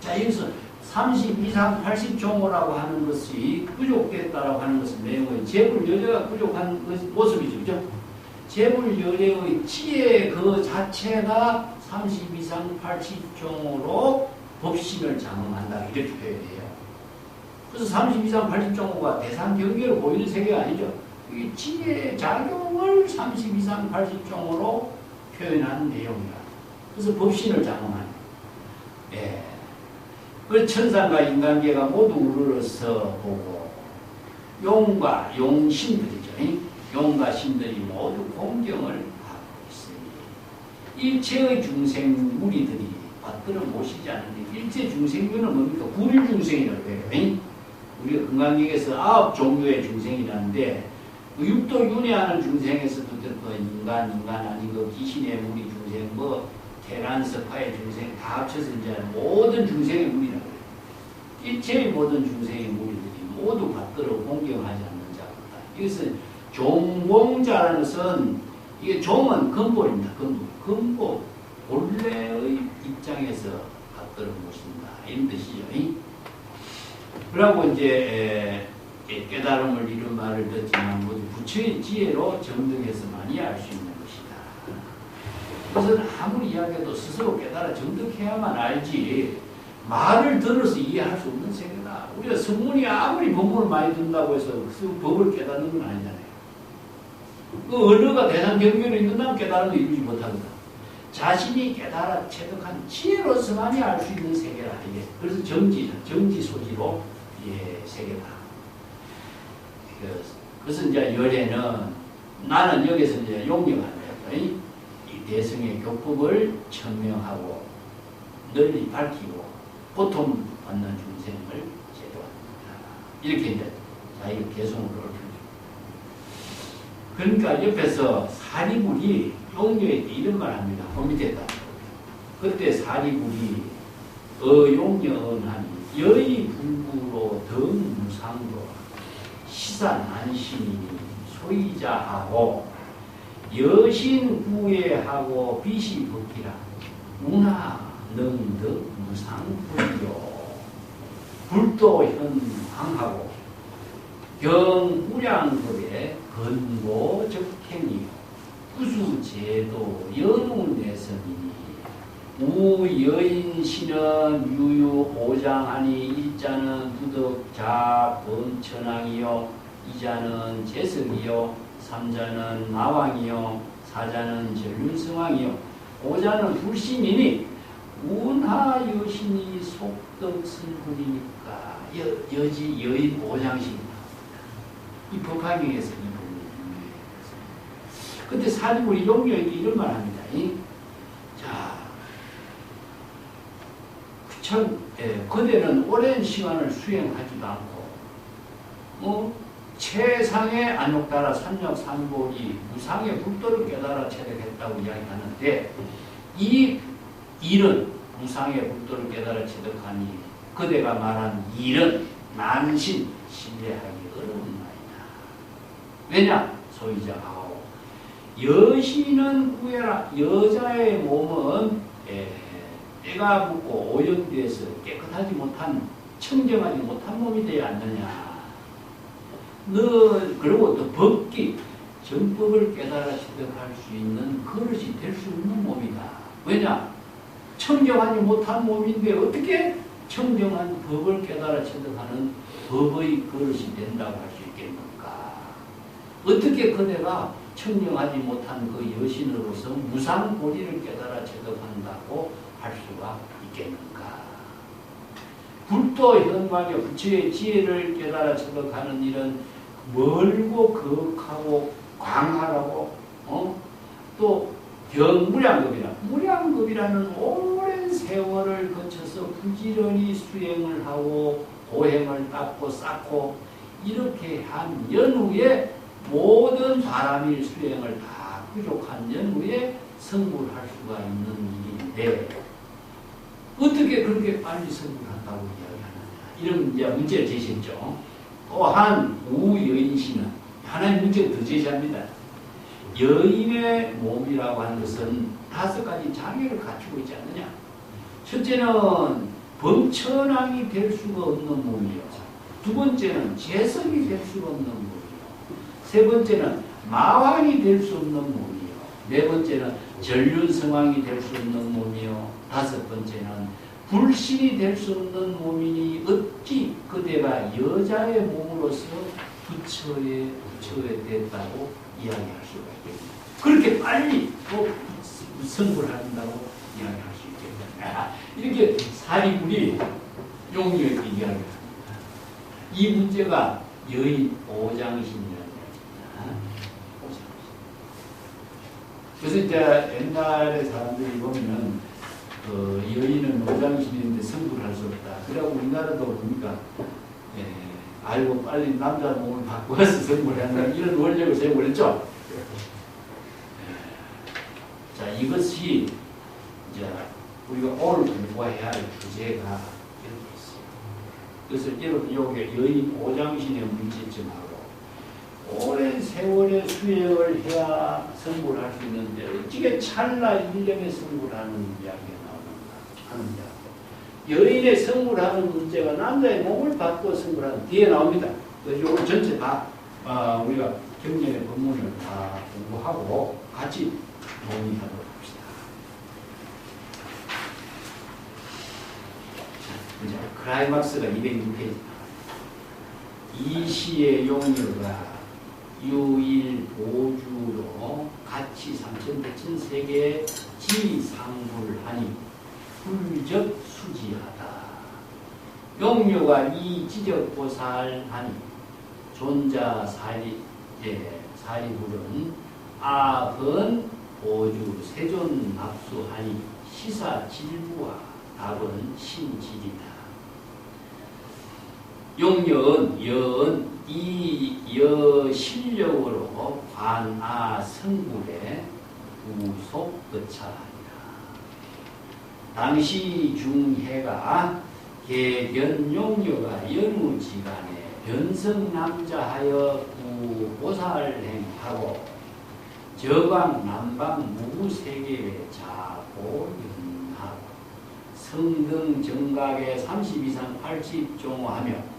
자, 여기서 32상 80종호라고 하는 것이 부족됐다라고 하는 것은 내용은 재불여제가 부족한 모습이죠. 그죠? 재불여제의 지혜 그 자체가 32상 80종호로 법신을 장엄한다. 이렇게 표현해요. 그래서 32상 80종호가 대상 경계로 보이는 세계가 아니죠. 이 지혜 작용을 32상 80종호로 표현한 내용이다. 그래서 법신을 장엄하는. 예. 그 천상과 인간계가 모두 우러러서 보고 용과 용신들이죠. 용과 신들이 모두 공경을 하고 있으니 일체의 중생 무리들이 받들어 모시지 않는데 일체 중생들은 뭡니까? 구릴 중생이라고 해요. 우리가 금강경에서 9종류의 중생이라는데 그 육도 윤회하는 중생에서도 인간 아닌 거 귀신의 무리 중생 계란석화의 중생 다 합쳐서 이제 모든 중생의 무리라고 해요. 일체의 모든 중생의 무리들이 모두 받들어 공경하지 않는 자다. 이것은 종공자라는 것은 이게 종은 근본입니다. 근본. 본래의 입장에서 갖도록 모신다. 이런 뜻이죠. 그러고 이제 깨달음을 이룬 말을 듣지만 모두 부처의 지혜로 정득해서만이 알 수 있는 것이다. 그것은 아무리 이야기해도 스스로 깨달아 정득해야만 알지 말을 들어서 이해할 수 없는 세계다. 우리가 성문이 아무리 법문을 많이 듣는다고 해서 그 법을 깨닫는 건 아니잖아요. 그 언어가 대상 경계로 있는다면 깨달음을 이루지 못하거든. 자신이 깨달아 체득한 지혜로서만이 알 수 있는 세계라. 이게. 그래서 정지 소지로 세계다. 그래서 이제 열애는 나는 여기서 이제 용역한다. 이 대승의 교법을 천명하고 널리 밝히고 고통받는 중생을 제도한다. 이렇게 이제 자기가 개성을 얽혀요. 그러니까 옆에서 사리불이 용역에 이런 말 합니다. 그 밑에다. 그때 사리불이 용역하니 여의 불구로 덩무상도 시산안심이니 소이자하고 여신 구애하고 빛이 벗기라 문화 능득 무상불교 불도 현황하고 경우량급의 근고 적행이요 구수제도 연웅내성이니 우여인신은 유유오장하니 일자는 부덕자 번천왕이요 이자는 재석이요 삼자는 나왕이요 사자는 전륜성왕이요 오자는 불신이니 운하여신이 속덕승분이니까 여지 여인 오장신이다. 이 법화경에서 이 부분이 유명해요. 그때 사리불이 용역이 이런 말 합니다. 자, 그대는 오랜 시간을 수행하지도 않고 최상의 안욕따라 삼력삼보리 무상의 불도를 깨달아 체득했다고 이야기하는데 이 일은 무상의 불도를 깨달아 체득하니 그대가 말한 일은 난신 신뢰하기 어려운 말이다. 왜냐? 소유자하고 여신은 구해라. 여자의 몸은 때가 묻고 오염돼서 깨끗하지 못한 청정하지 못한 몸이 되어야 않느냐. 그리고 또 법기 정법을 깨달아 체득할 수 있는 그릇이 될 수 없는 몸이다. 왜냐? 청정하지 못한 몸인데 어떻게 청정한 법을 깨달아 체득하는 법의 그릇이 된다고 할 수 있겠는가? 어떻게 그대가 청정하지 못한 그 여신으로서 무상보리를 깨달아 체득한다고 할 수가 있겠는가? 불도 현망의 부처의 지혜를 깨달아 체득하는 일은 멀고 거하고 광활하고 또 경무량급이라 무량급이라는 오랜 세월을 거쳐서 부지런히 수행을 하고 고행을 닦고 쌓고 이렇게 한 연후에 모든 바람일 수행을 다 부족한 연후에 성불할 수가 있는 일인데 어떻게 그렇게 빨리 성불한다고 이야기하느냐. 이런 이제 문제를 제시했죠. 또한 우여인신은 하나의 문제를 더 제시합니다. 여인의 몸이라고 하는 것은 5가지 장애를 갖추고 있지 않느냐. 첫째는 범천왕이 될 수가 없는 몸이요. 두 번째는 재성이 될 수가 없는 몸이요. 세 번째는 마왕이 될 수 없는 몸이요. 네 번째는 전륜성왕이 될 수 없는 몸이요. 다섯 번째는 불신이 될 수 없는 몸이니 어찌 그대가 여자의 몸으로서 부처에 됐다고 이야기할 수가 있겠냐. 그렇게 빨리 또 성불한다고 이야기할 수 있겠냐. 이렇게 사리불이 용역에 이야기합니다. 이 문제가 여인 오장신이라는 이야기입니다. 그래서 이제 옛날에 사람들이 보면 여인은 오장신인데 성불할 수 없다. 그래고 우리나라도 보니까 알고 빨리 남자 몸을 바꿔서 성불한다. 이런 원력을 세우고 그랬죠. 자, 이것이 이제 우리가 오늘 공부해야 할 주제가 이렇게 있어요. 그래서 여기 여인 오장신의 문제점하고 오랜 세월의 수행을 해야 성불을 할 수 있는데 어찌게 찰나 일념에 성불하는 이야기가 나오는가 하는 이야기. 여인의 성불하는 문제가 남자의 몸을 받고 성불하는 뒤에 나옵니다. 그래서 이걸 전체 다 우리가 경전의 본문을 다 공부하고 같이 논의하도록 합시다. 자, 이제 클라이막스가 206페이지입니다. 이 시의 용녀가 유일 보주로 같이 삼천대천 세계에 지상불하니 불적 수지하다. 용녀가 이 지적보살하니 존자 사리불은 아흔 보주 세존 납수하니 시사질부와 답은 신질이다. 용녀은 이 여실력으로 관아 성불에 우속 거차하니라. 당시 중해가 개견용녀가 연우지간에 변성남자하여 구보살행하고 저광 남방 무세계에 자고연하고 성등 정각에 30 이상 80종하며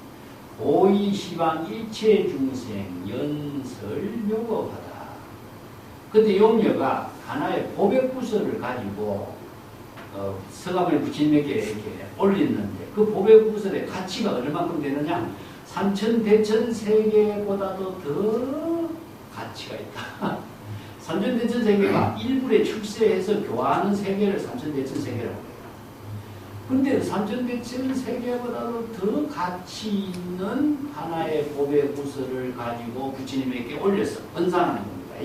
오이시방 일체 중생 연설묘법하다. 그때 용녀가 하나의 보백구설을 가지고 서감을 부처님에게 이렇게 올렸는데 그 보백구설의 가치가 얼마만큼 되느냐? 삼천대천 세계보다도 더 가치가 있다. 삼천대천 세계가 일불에 출세해서 교화하는 세계를 삼천대천 세계라고 해요. 근데 삼천대천 세계보다도 더 가치 있는 하나의 보배구설을 가지고 부처님에게 올려서 헌상하는 겁니다.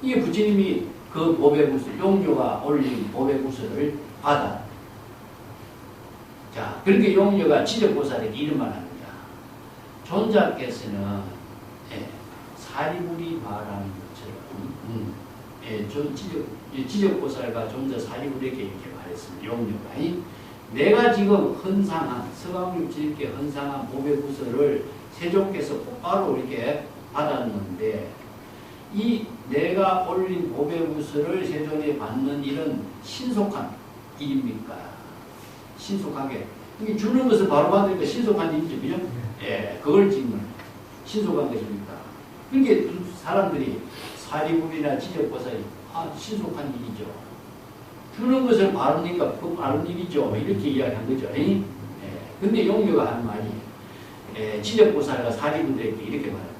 이게 부처님이 그 보배구설, 용녀가 올린 보배구설을 받아. 자, 그렇게 용녀가 지적보살에게 이런 말 합니다. 존자께서는 사리불이 말하는 것처럼 지적보살과 존자 사리불에게 이렇게 말했습니다. 용녀가 내가 지금 헌상한 서강육지께 헌상한 보배구설을 세종께서 곧바로 이렇게 받았는데 이 내가 올린 보배구설을 세종에 받는 일은 신속한 일입니까? 신속하게 이게 주는 것을 바로 받으니까 신속한 일이죠, 그죠? 예, 그걸 지금 신속한 것입니까? 그게 사람들이 사리불이나 지적보살이 신속한 일이죠. 주는 것을 바르니까 그 바른 일이죠. 이렇게 이야기한 거죠. 예. 근데 용녀가 하는 말이 지적보살과 사리불들에게 이렇게 말합니다.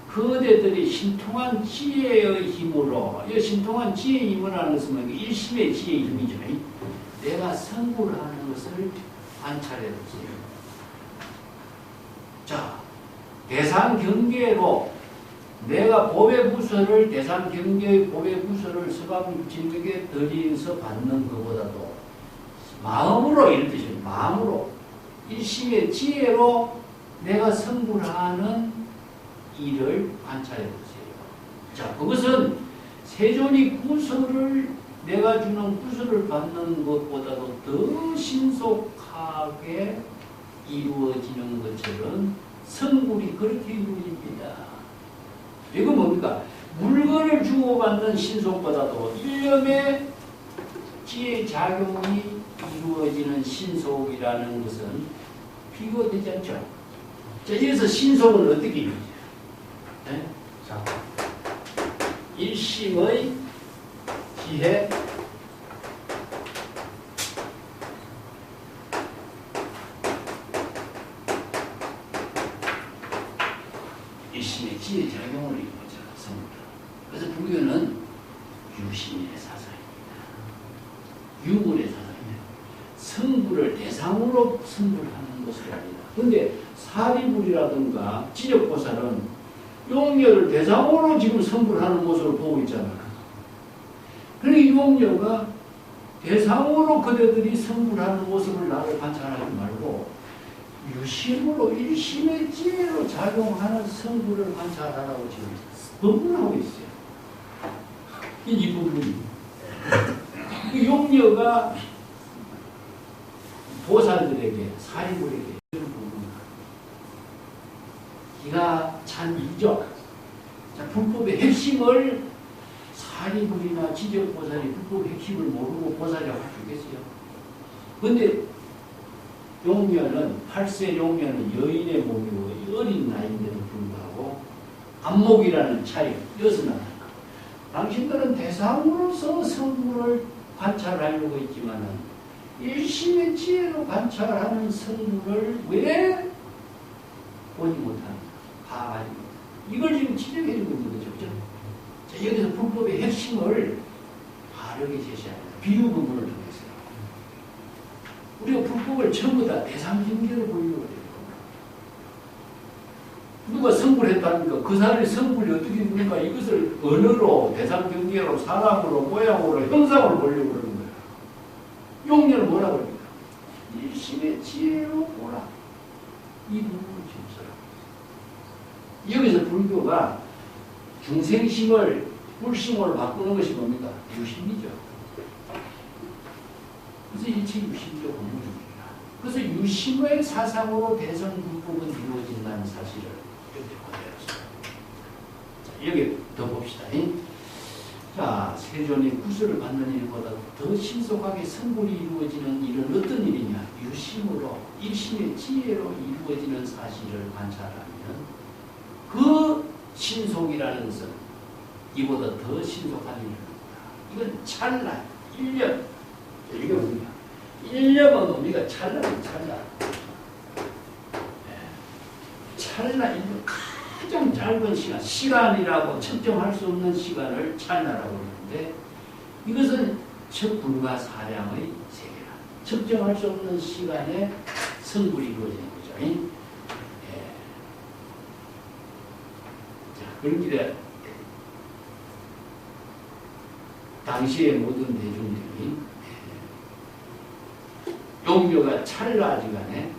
그대들이 신통한 지혜의 힘으로, 이 신통한 지혜의 힘이라는 것은 일심의 지혜의 힘이죠. 내가 성불하는 것을 관찰해 보세요. 자, 대상 경계로 내가 보배구설을 대상 경계의 보배구설을 서가부처님에게 드리면서 받는 것보다도 마음으로 이런 뜻이에요. 마음으로 일심의 지혜로 내가 성불하는 일을 관찰해 보세요. 자, 그것은 세존이 구설을 내가 주는 구설을 받는 것보다도 더 신속하게 이루어지는 것처럼 성불이 그렇게 이루어집니다. 이건 뭡니까? 물건을 주고받는 신속보다도 일념의 지혜 작용이 이루어지는 신속이라는 것은 비교되지 않죠. 자, 여기서 신속은 어떻게 이루어져요? 네? 자, 일심의 지혜, 일심의 지혜 작용을 이루어져 성불. 그래서 불교는 유심의 사상입니다. 유물의 사상입니다. 성불을 대상으로 성불하는 것이 아니다. 그런데 사리불이라든가 지적보살은 용녀를 대상으로 지금 성불하는 모습을 보고 있잖아요. 그러니까 용녀가 대상으로 그대들이 성불하는 모습을 나를 관찰하지 말고 유심으로 일심의 지혜로 작용하는 성불을 관찰하라고 지금 법문하고 있어요. 이 부분이. 용녀가 보살들에게, 사리불에게 이런 부분을 기가 찬 일이죠. 자, 불법의 핵심을 사리불이나 지적보살이 불법의 핵심을 모르고 보살이라고 할 수 있겠어요. 근데 용녀는 8세 용녀는 여인의 몸이고 어린 나이인데도 불구하고 안목이라는 차이 여기서 나타납니다. 당신들은 대상으로서 성부를 관찰하려고 있지만은 일심의 지혜로 관찰하는 성부를 왜 보지 못합니까? 파악하지 못합니다. 이걸 지금 지적해 주고 있는 거죠. 그죠? 자, 여기서 불법의 핵심을 바르게 제시합니다. 비유 부분을 통해서요. 우리가 불법을 전부 다 대상경계로 보이려고 해요. 누가 성불을 했답니까? 그 사람이 성불이 어떻게 됩니까? 이것을 언어로, 대상경계로, 사람으로, 모양으로, 형상으로 보려고 그러는 거예요. 용녀를 뭐라고 합니까? 일심의 지혜로 보라. 이 부분을 지금 써요. 여기서 불교가 중생심을 불심으로 바꾸는 것이 뭡니까? 유심이죠. 그래서 일체 유심이죠. 공부중입니다. 그래서 유심의 사상으로 대선 불법은 이루어진다는 사실을 여기 그대로 써요. 여기 더 봅시다. 자, 세존이 구슬을 받는 일보다 더 신속하게 성불이 이루어지는 일은 어떤 일이냐? 유심으로, 일심의 지혜로 이루어지는 사실을 관찰하면 그 신속이라는 것은 이보다 더 신속한 일입니다. 이건 찰나, 1년. 이게 뭡니까? 1년은 뭡니까? 찰나는 찰나. 찰나, 1년. 가장 짧은 시간, 시간이라고 측정할 수 없는 시간을 찰나라고 하는데 이것은 첫 불가사량의 세계라. 측정할 수 없는 시간에 성불이 이루어지는 거죠. 자, 그런 길에 당시의 모든 대중들이 용녀가 찰나지간에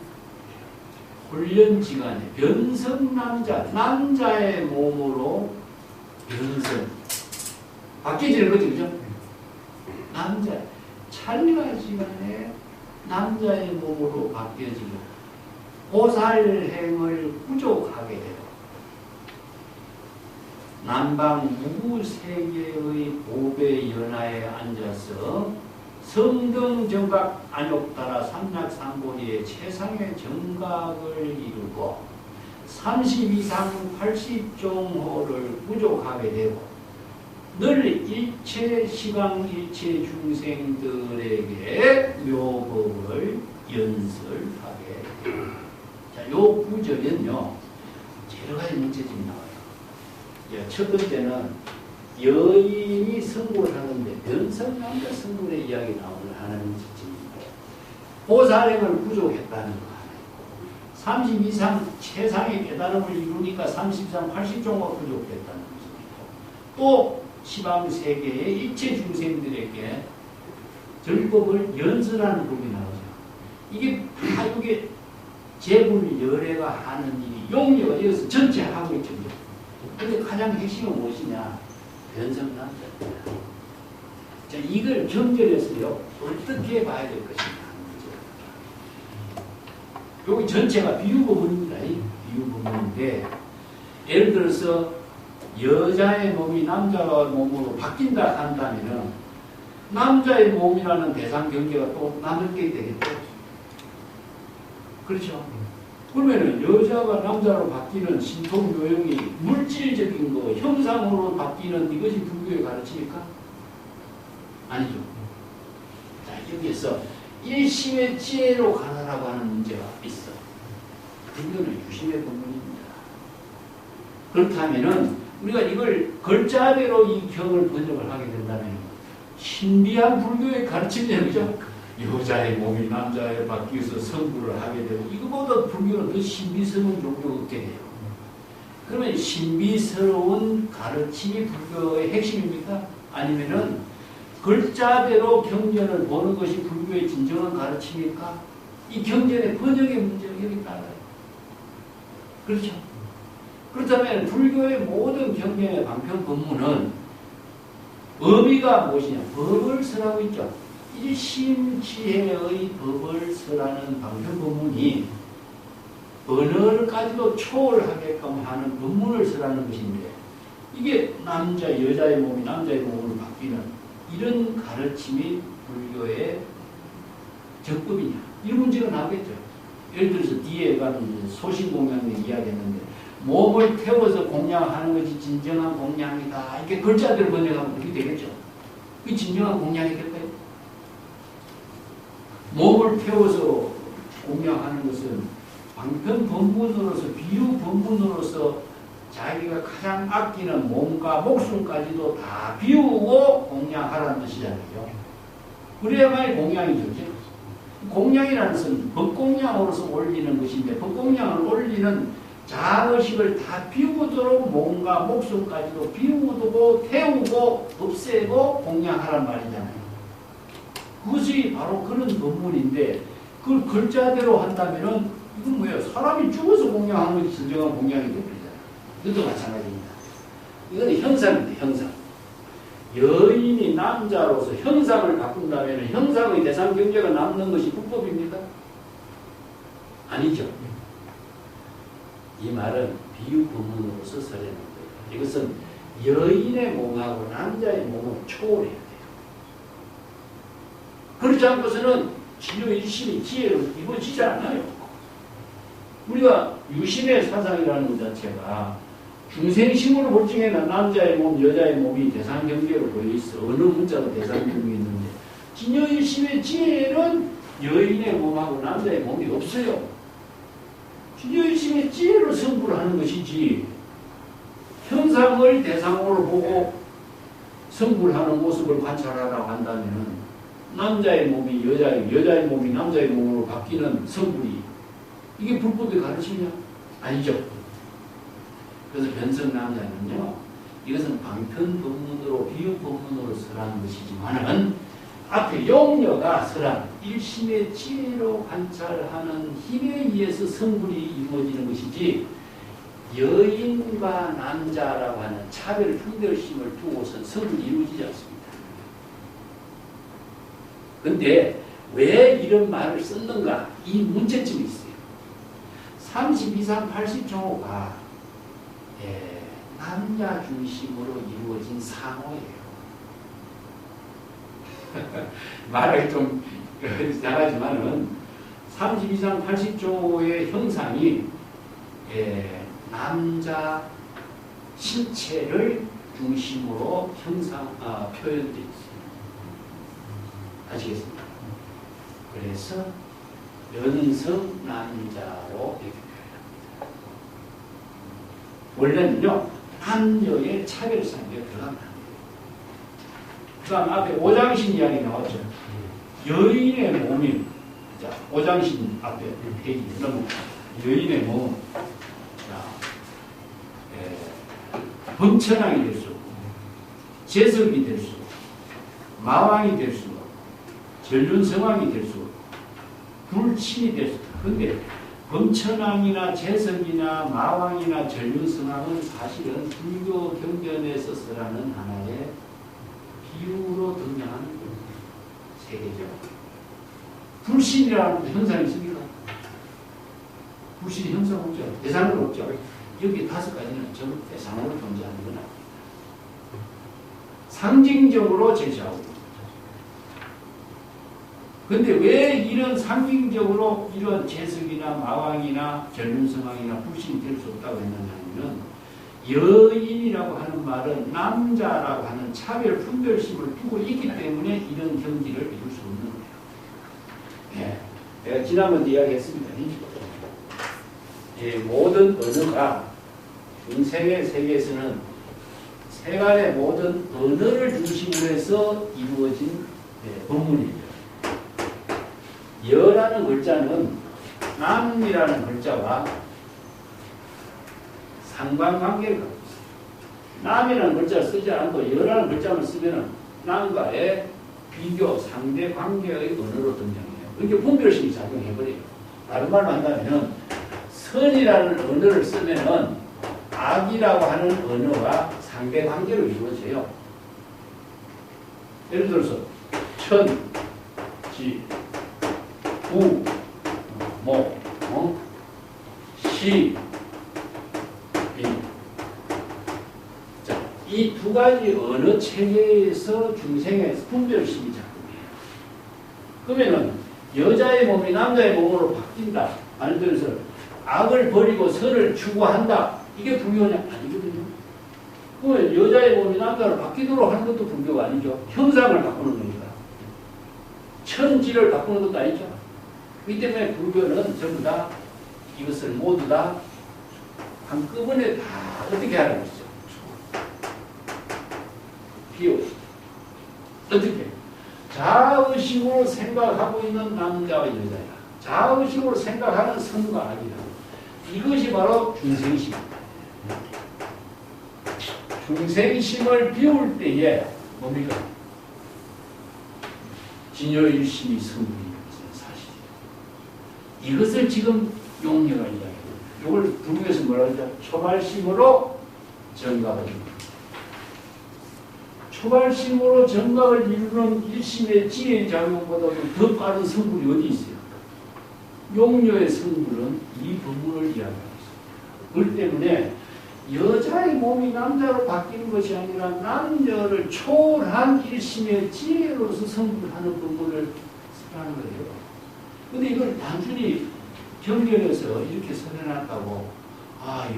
훈련지간에 변성남자, 남자의 몸으로 변성 바뀌어지는 거죠, 그죠? 남자, 찰나지간에 남자의 몸으로 바뀌어지고 보살행을 부족하게 되고 남방 무세계의 보배 연하에 앉아서 성등정각 안욕따라 삼락삼보리의 최상의 정각을 이루고 30 이상 80종호를 부족하게 되고 늘 일체 시강 일체 중생들에게 묘법을 연설하게 됩니다. 자, 요 구절은요 여러 가지 문제점이 나와요. 첫 번째는 여인이 성불을 하는데 변성남자 성불의 이야기 하는 지점입니다. 보살행을 부족했다는 거 하나 있고 30 이상 최상의 깨달음을 이루니까 30 이상 80종가 부족했다는 것이 있고 또 시방세계의 일체 중생들에게 절법을 연설하는 법이 나오죠. 이게 다 이게 제불열애가 하는 일이 용녀가 여기서 전체 하고 있죠. 근데 가장 핵심은 무엇이냐? 변성남자입니다. 자, 이걸 경전에서요 어떻게 봐야 될 것인가 하는 거죠. 여기 전체가 비유 부분입니다. 비유 부분인데 예를 들어서 여자의 몸이 남자의 몸으로 바뀐다 한다면은 남자의 몸이라는 대상 경계가 또 남을게 되겠죠. 그렇죠. 그러면은 여자가 남자로 바뀌는 신통 요형이 물질적인 거, 형상으로 바뀌는 이것이 불교의 가르치니까? 아니죠. 자, 여기에서 일심의 지혜로 가라라고 하는 문제가 있어. 불교는 유심의 본문입니다. 그렇다면은 우리가 이걸 글자대로 이 경을 번역을 하게 된다면 신비한 불교의 가르침이죠. 그죠? 여자의 몸이 남자에 바뀌어서 성불을 하게 되고 이거보다 불교는 더 신비스러운 종교가 없게 돼요. 그러면 신비스러운 가르침이 불교의 핵심입니까? 아니면은 글자대로 경전을 보는 것이 불교의 진정한 가르침입니까? 이 경전의 번역의 문제가 여기 따라요. 그렇죠? 그렇다면 불교의 모든 경전의 방편 법문은 의미가 무엇이냐? 법을 설하고 있죠. 일심지혜의 법을 설하는 방편 법문이 언어를까지도 초월하게끔 하는 본문을 쓰라는 것인데 이게 남자, 여자의 몸이 남자의 몸으로 바뀌는 이런 가르침이 불교의 적법이냐 이런 문제가 나오겠죠. 예를 들어서 뒤에 가는 소신공양을 이야기했는데 몸을 태워서 공양하는 것이 진정한 공양이다. 이렇게 글자대로 번역하면 그렇게 되겠죠. 그게 진정한 공양이 될까요? 몸을 태워서 공양하는 것은 방편 본분으로서 비유 본분으로서 자기가 가장 아끼는 몸과 목숨까지도 다 비우고 공양하라는 뜻이잖아요. 그래야만이 공양이죠. 공양이라는 것은 법공양으로서 올리는 것인데 법공양을 올리는 자의식을 다 비우도록 몸과 목숨까지도 비우고 태우고 없애고 공양하란 말이잖아요. 그것이 바로 그런 법문인데 그걸 글자대로 한다면은 이건 뭐예요? 사람이 죽어서 공양하는 것이 진정한 공양이 되버리잖아요. 이것도 마찬가지입니다. 이건 형상입니다. 형상. 여인이 남자로서 형상을 바꾼다면 형상의 대상 경계가 남는 것이 불법입니까? 아니죠. 이 말은 비유 본문으로서 설하는 거예요. 이것은 여인의 몸하고 남자의 몸을 초월해야 돼요. 그렇지 않고서는 진료 일심이 지혜로 이루어지지 않아요. 우리가 유심의 사상이라는 것 자체가 중생심으로 볼 적에는 남자의 몸, 여자의 몸이 대상 경계로 보여 있어. 어느 문자도 대상 경계에 있는데 진여일심의 지혜는 여인의 몸하고 남자의 몸이 없어요. 진여일심의 지혜로 승부를 하는 것이지 현상을 대상으로 보고 승부를 하는 모습을 관찰하라고 한다면 남자의 몸이 여자의 몸이 남자의 몸으로 바뀌는 승부리 이게 불법의 가르침이냐? 아니죠. 그래서 변성남자는요, 이것은 방편 법문으로 비유 법문으로 설하는 것이지만은 앞에 용녀가 설한 일심의 지혜로 관찰하는 힘에 의해서 성불이 이루어지는 것이지 여인과 남자라고 하는 차별 분별심을 두고선 성불이 이루어지지 않습니다. 근데 왜 이런 말을 썼는가? 이 문제점이 있어요. 32상 80종호가 남자 중심으로 이루어진 상호예요. 말하기 좀 이상하지만은 32상 80종호의 형상이 남자 신체를 중심으로 표현되어 있어요. 아시겠습니까? 그래서 연성 남자로 이렇게 원래는요, 남녀의 차별성이 들어가면 안 돼요. 그 다음 앞에 오장신 이야기 나왔죠. 여인의 몸이, 자, 오장신 앞에 페이지 넘어가. 여인의 몸은, 범천왕이 될 수 없고, 제석이 될 수 없고, 마왕이 될 수 없고, 전륜성왕이 될 수 없고, 불친이 될 수 없고, 근데 범천왕이나 제석이나 마왕이나 전륜성왕은 사실은 불교 경전에서 쓰라는 하나의 비유로 등장하는 세계죠. 불신이라는 형상이 있습니까? 불신이 형상 없죠. 대상으로 없죠. 여기 5가지는 전부 대상으로 존재하는 거나 상징적으로 제시하고 있습니다. 그런데 왜 이런 상징적으로 이런 제석이나 마왕이나 전륜성왕이나 불신이 될 수 없다고 했느냐면 여인이라고 하는 말은 남자라고 하는 차별 분별심을 두고 있기 때문에 이런 경지를 이룰 수 없는 거예요. 네. 내가 지난번에 이야기했습니다. 모든 언어가 중생의 세계에서는 세간의 모든 언어를 중심으로 해서 이루어진 법문이에요. 여라는 글자는 남이라는 글자와 상관관계를 갖고 있어요. 남이라는 글자를 쓰지 않고 여라는 글자만 쓰면 남과의 비교, 상대관계의 언어로 등장해요. 그러니까 분별심이 작용해버려요. 다른 말로 한다면 선이라는 언어를 쓰면 악이라고 하는 언어와 상대관계로 이루어져요. 예를 들어서 천, 지, 우, 모, 시, 비. 자, 이 두 가지 언어 체계에서 중생의 분별심이 작동해요. 그러면은 여자의 몸이 남자의 몸으로 바뀐다. 예를 들어서 악을 버리고 선을 추구한다. 이게 불교냐? 아니거든요. 그러면 여자의 몸이 남자로 바뀌도록 하는 것도 불교가 아니죠. 형상을 바꾸는 거니까. 천지를 바꾸는 것도 아니죠. 이 때문에 불교는 전부 다 이것을 모두 다 한꺼번에 다 어떻게 하라고 했죠? 비워. 어떻게? 자의식으로 생각하고 있는 남자와 여자야. 자의식으로 생각하는 선과 악이다. 이것이 바로 중생심입니다. 중생심을 비울 때에 뭡니까? 진여일심이 성불인 것은 사실이다. 이것을 지금 용녀가 이야기합니다. 이걸 불교에서 뭐라고 하죠? 초발심으로 정각을 이루는. 초발심으로 정각을 이루는 일심의 지혜의 작용보다도 더 빠른 성불이 어디 있어요? 용녀의 성불은 이 법문을 이야기하고 있습니다. 그렇기 때문에 여자의 몸이 남자로 바뀌는 것이 아니라 남녀를 초월한 일심의 지혜로서 성불하는 법문을 설하는 거예요. 근데 이걸 단순히 경전에서 이렇게 설해놨다고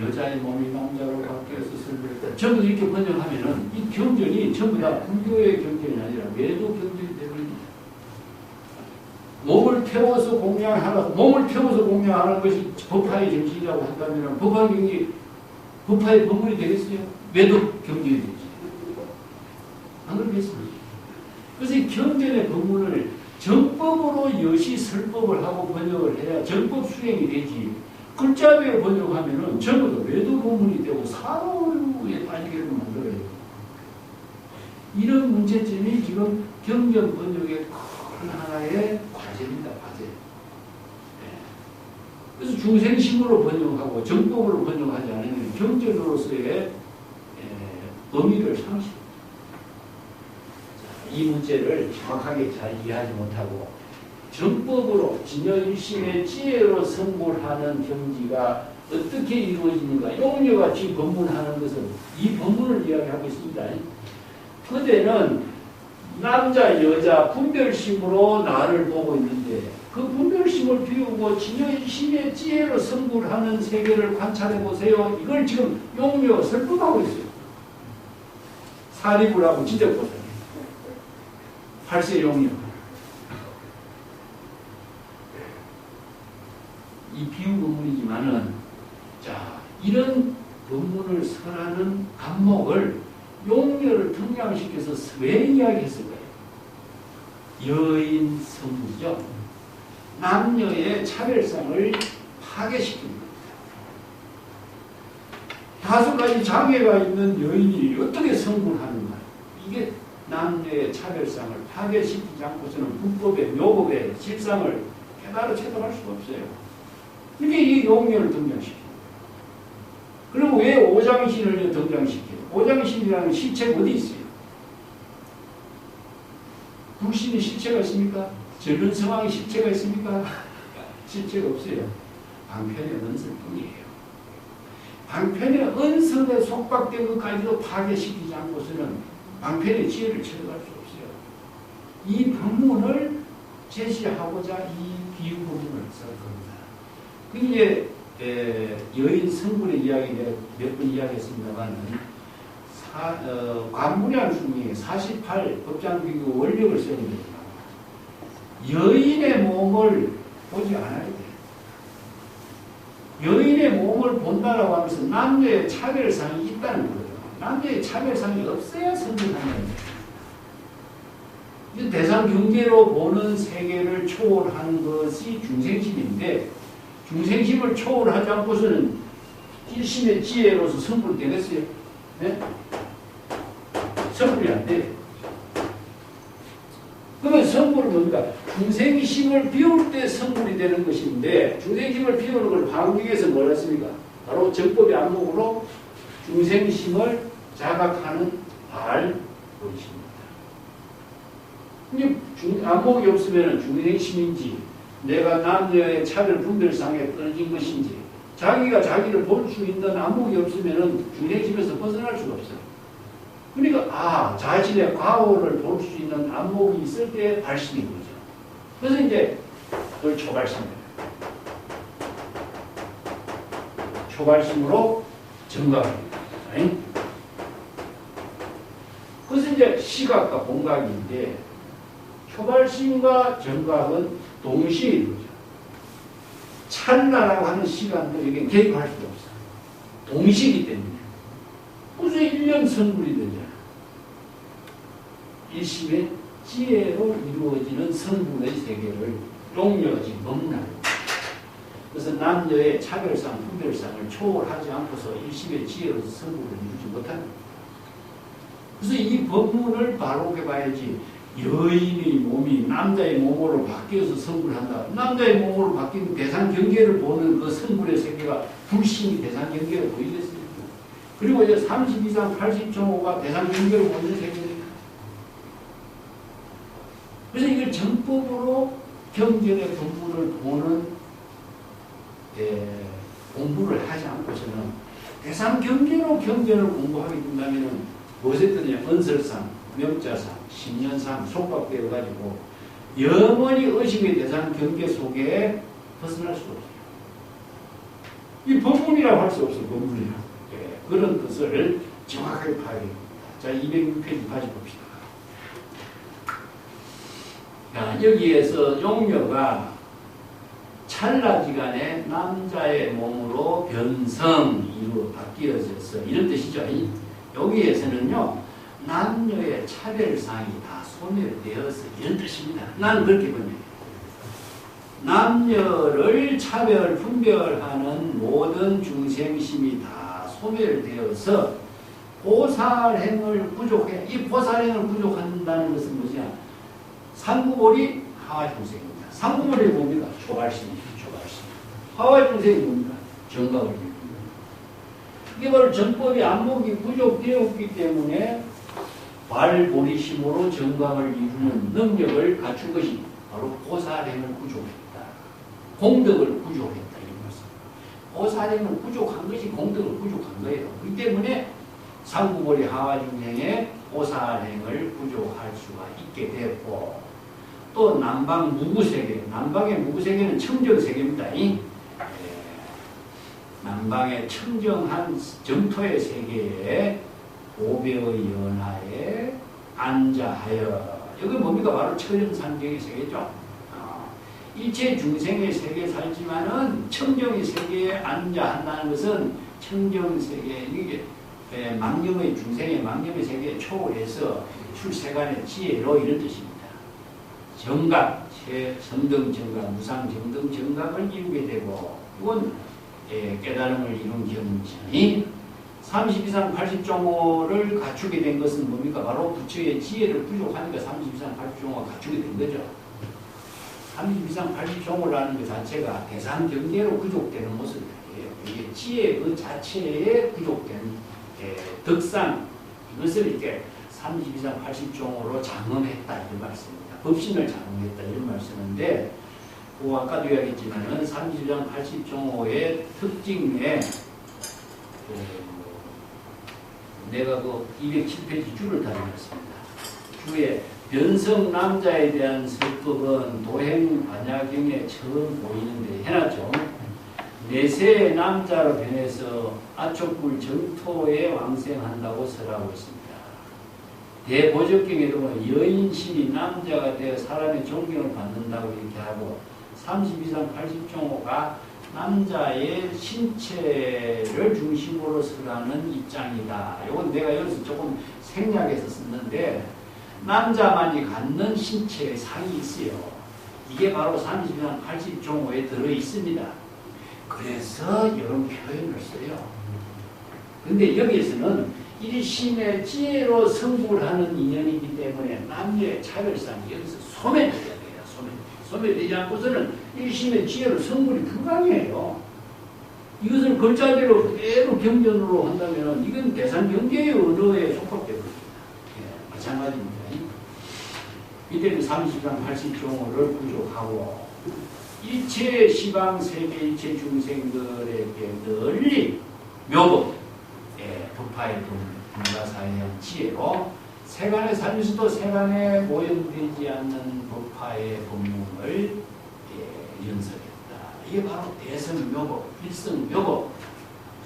여자의 몸이 남자로 바뀌어서 설명했다. 전부 이렇게 번역하면은 이 경전이 전부 다 불교의 경전이 아니라 매도 경전이 되버립니다. 몸을 태워서 공양하는 것이 법화의 정신이라고 한다면 법화의 법문이 되겠어요? 매도 경전이 되지. 안 그러겠습니까? 그래서 이 경전의 법문을 정법으로 여시 설법을 하고 번역을 해야 정법 수행이 되지. 글자대로 번역하면은 전부 다 외도 본문이 되고 사로에 빠지게끔 만들어요. 이런 문제점이 지금 경전 번역의 큰 하나의 과제입니다. 과제. 그래서 중생심으로 번역하고 정법으로 번역하지 않으면 경전으로서의 의미를 상실합니다. 이 문제를 정확하게 잘 이해하지 못하고 정법으로 진여일심의 지혜로 성불하는 경지가 어떻게 이루어지는가. 용녀가 지금 법문하는 것은 이 법문을 이야기하고 있습니다. 그대는 남자, 여자 분별심으로 나를 보고 있는데 그 분별심을 비우고 진여일심의 지혜로 성불하는 세계를 관찰해 보세요. 이걸 지금 용녀가 설법하고 있어요. 사리부라고 지적보다 8세 용녀. 이 비유 법문이지만은, 자, 이런 법문을 설하는 감목을 용녀를 등장시켜서 왜 이야기했을까요? 여인 성부죠. 남녀의 차별성을 파괴시킵니다. 5가지 장애가 있는 여인이 어떻게 성불하는가? 이게 남녀의 차별성을 파괴시키지 않고서는 불법의 묘법의 실상을 깨달아 체득할 수가 없어요. 이게 이 용녀를 등장시켜요. 그리고 왜 오장신을 등장시켜요? 오장신이라는 실체가 어디 있어요? 불신이 실체가 있습니까? 전륜성왕의 실체가 있습니까? 실체가 없어요. 방편의 은설뿐이에요. 방편의 은설에 속박된 것까지도 파괴시키지 않고서는 방편의 지혜를 체득할 수 없어요. 이 법문을 제시하고자 이 비유 법문을 쓸 겁니다. 이제 여인 성분의 이야기 내가 몇 번 이야기했습니다만 관문양 중에 48 법장비교 원력을 쓰는 겁니다. 여인의 몸을 보지 않아야 돼요. 여인의 몸을 본다라고 하면서 남녀의 차별상이 있다는 거예요. 남녀의 차별상이 없어야 성분하는 거예요. 대상 경계로 보는 세계를 초월하는 것이 중생심인데 중생심을 초월하지 않고서는 일심의 지혜로서 성불이 되겠어요? 네? 성불이 안 돼요. 그러면 성불은 뭡니까? 중생심을 비울 때 성불이 되는 것인데 중생심을 비우는 걸 방직에서 뭐라 했습니까? 바로 정법의 안목으로 중생심을 자각하는 발본심입니다. 안목이 없으면 중생심인지 내가 남녀의 차별 분별상에 떨어진 것인지 자기가 자기를 볼 수 있는 안목이 없으면은 중생집에서 벗어날 수가 없어요. 그러니까 자신의 과오를 볼 수 있는 안목이 있을 때 발심인 거죠. 그래서 이제 그걸 초발심입니다. 초발심으로 정각입니다. 그래서 이제 시각과 공각인데 초발심과 정각은 동시에 이루어져요. 찰나라고 하는 시간도 여기 개입할 수가 없어요. 동시이기 때문에. 그래서 1년 성불이 되잖아요. 일심의 지혜로 이루어지는 성불의 세계를 용려지 넘나요. 그래서 남녀의 차별상, 분별상을 초월하지 않고서 일심의 지혜로서 성불을 이루지 못합니다. 그래서 이 법문을 바로게 봐야지. 여인의 몸이 남자의 몸으로 바뀌어서 성불한다. 남자의 몸으로 바뀐 대상 경계를 보는 그 성불의 세계가 불심이 대상 경계로 보이겠습니까? 그리고 이제 30 이상 80.5가 대상 경계로 보이는 세계입니다. 그래서 이걸 정법으로 경전의 본문을 보는 공부를 하지 않고서는 대상 경계로 경전을 공부하게 된다면 무엇에 뜨느냐? 언설상, 명자상, 신년상 속박되어 가지고 영원히 의식의 대상 경계 속에 벗어날 수가 없어요. 이 법문이라고 할 수 없어요. 법문이라고. 그런 뜻을 정확하게 파악해야 됩니다. 자, 206페이지 다시 봅시다. 자, 여기에서 용녀가 찰나지간에 남자의 몸으로 변성이로 바뀌어져서 이런 뜻이죠. 여기에서는요. 남녀의 차별상이 다 소멸되어서 이런 뜻입니다. 나는 그렇게 번역해요. 남녀를 차별, 분별하는 모든 중생심이 다 소멸되어서 보살행을 부족해. 이 보살행을 부족한다는 것은 뭐냐? 상구볼이 하와중생입니다. 상구볼이 뭡니까? 초발심이죠. 초발심. 하와중생이 뭡니까? 정각을 이룹니다. 이게 바로 정법이 안목이 부족되었기 때문에 발보리심으로 정각을 이루는 능력을 갖춘 것이 바로 보살행을 부족했다. 공덕을 부족했다. 이런 말씀. 보살행을 부족한 것이 공덕을 부족한 거예요. 그렇기 때문에 상구보리 하와중생의 보살행을 부족할 수가 있게 되었고 또 남방 무구세계, 남방의 무구세계는 청정세계입니다. 남방의 청정한 정토의 세계에 오배의 연하에 안자하여 여기 뭡니까? 바로 천연산경의 세계죠. 일체 중생의 세계에 살지만은 청정의 세계에 안자한다는 것은 청정세계 이게 망념의 중생의 망념의 세계에 초월해서 출세간의 지혜로 이런 뜻입니다. 정각, 정등정각, 무상정등정각을 이루게 되고 이건 깨달음을 이룬 경전이 30 이상 80종호를 갖추게 된 것은 뭡니까? 바로 부처의 지혜를 부족하니까 30 이상 80종호가 갖추게 된 거죠. 30 이상 80종호라는 것 자체가 대상 경계로 부족되는 모습이에요. 이게 지혜 그 자체에 부족된 덕상 이것을 이렇게 30 이상 80종호로 장엄했다 이런 말씀입니다. 법신을 장엄했다 이런 말씀인데 아까도 이야기했지만은 30 이상 80종호의 특징 내에 내가 그 207페이지 줄을 다녀왔습니다. 주에 변성 남자에 대한 설법은 도행 반야경에 처음 보이는데 해놨죠. 내세의 남자로 변해서 아촉불 정토에 왕생한다고 설하고 있습니다. 대보적경에도 여인신이 남자가 되어 사람의 존경을 받는다고 이렇게 하고 30 이상 80종호가 남자의 신체를 중심으로 설하는 입장이다. 이건 내가 여기서 조금 생략해서 썼는데 남자만이 갖는 신체의 상이 있어요. 이게 바로 30 이상 80종호에 들어있습니다. 그래서 이런 표현을 써요. 근데 여기에서는 일심의 지혜로 성불하는 인연이기 때문에 남녀의 차별상이 여기서 소멸돼야 돼요. 소멸되지 않고서는 일심의 지혜로 성불이 불가능해요. 이것을 글자대로 그대로 경전으로 한다면 이건 대상 경계의 언어에 속박되거든요. 마찬가지입니다. 이때는 30강 80종호를 부족하고 일체 시방 세계 일체 중생들에게 널리 묘법, 법화의 분가사의 지혜로 세간에 살면서도 세간에 모형되지 않는 법화의 법문을 연설했다. 이게 바로 대성묘법, 일성묘법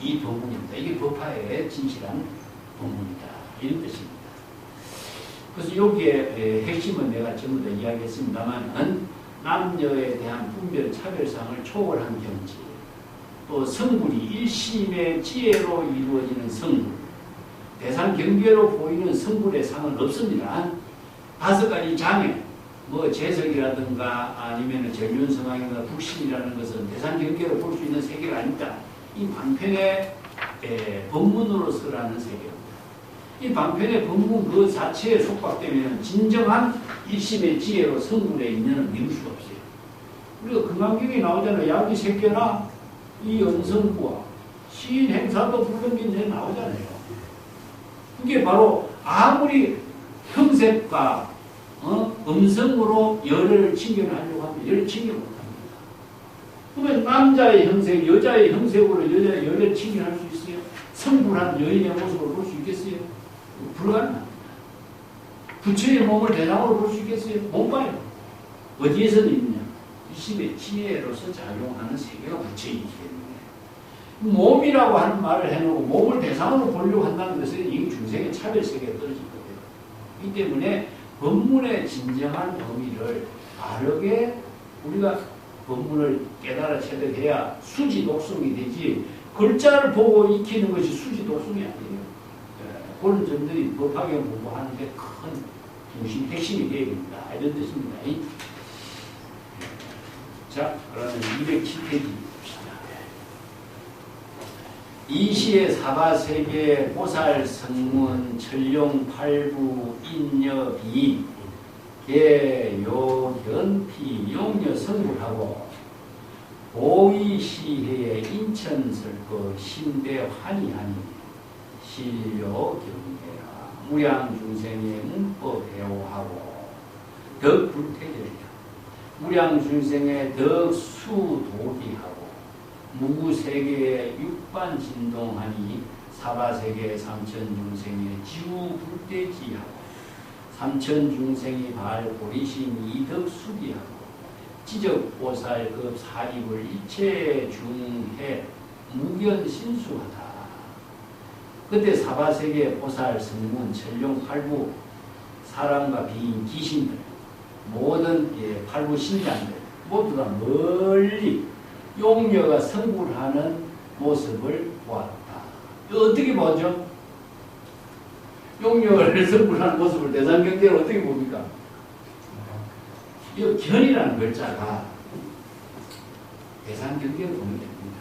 이 법문입니다. 이게 법화의 진실한 법문이다. 이런 뜻입니다. 그래서 여기에 핵심은 내가 전부 다 이야기했습니다만 남녀에 대한 분별 차별상을 초월한 경지, 또 성불이 일심의 지혜로 이루어지는 성불, 대상 경계로 보이는 성불의 상은 없습니다. 5가지 장애, 뭐 재석이라든가 아니면 전륜성황이나 북신이라는 것은 대상 경계로 볼 수 있는 세계가 아니다. 이 방편의 법문으로서라는 세계입니다. 이 방편의 법문 그 자체에 속박되면 진정한 일심의 지혜로 성불의 인연을 미룰 수가 없어요. 우리가 금강경에 나오잖아요. 야기 새끼나 이 연성부와 시인 행사도 불능긴에 나오잖아요. 그게 바로 아무리 형색과 음성으로 열을 칭견하려고 하면 열을 칭견 못합니다. 그러면 남자의 형색, 여자의 형색으로 여자의 열을 칭견할 수 있어요? 성불한 여인의 모습을 볼 수 있겠어요? 불가능합니다. 부처의 몸을 대상으로 볼 수 있겠어요? 못 봐요. 어디에서는 있느냐? 일심의 지혜로서 작용하는 세계가 부처이기 때문에. 몸이라고 하는 말을 해놓고 몸을 대상으로 보려고 한다는 것은 이 중생의 차별 세계에 떨어질 거예요. 이 때문에 법문의 진정한 의미를 바르게 우리가 법문을 깨달아 체득해야 수지 독송이 되지, 글자를 보고 익히는 것이 수지 독송이 아니에요. 그런 점들이 법화경 공부하는데 큰 중심, 핵심이 되어야 됩니다. 이런 뜻입니다. 자, 그러면 207페이지 봅시다. 이시의 사바세계 보살 성문 천룡 팔부 인여비 개요견피 용녀 성불하고 보이시해의 인천설거 신대 환희하니 실료 경계라 무량중생의 문법 배우하고 덕불태절이라 무량중생의 덕수도기하고 무구세계의 육반진동하니 사바세계의 삼천중생의 지우불대지하고 삼천중생이 발보리신 이덕수기하고 지적보살급 사립을 일체중해 무견신수하다. 그때 사바세계 보살 성문 천룡 팔부 사람과 비인 귀신들 모든 팔부 신장들 모두가 멀리 용녀가 성불하는 모습을 보았다. 어떻게 보죠? 용녀를 성불하는 모습을 대상경계로 어떻게 봅니까? 이 견이라는 글자가 대상경계로 보면 됩니다.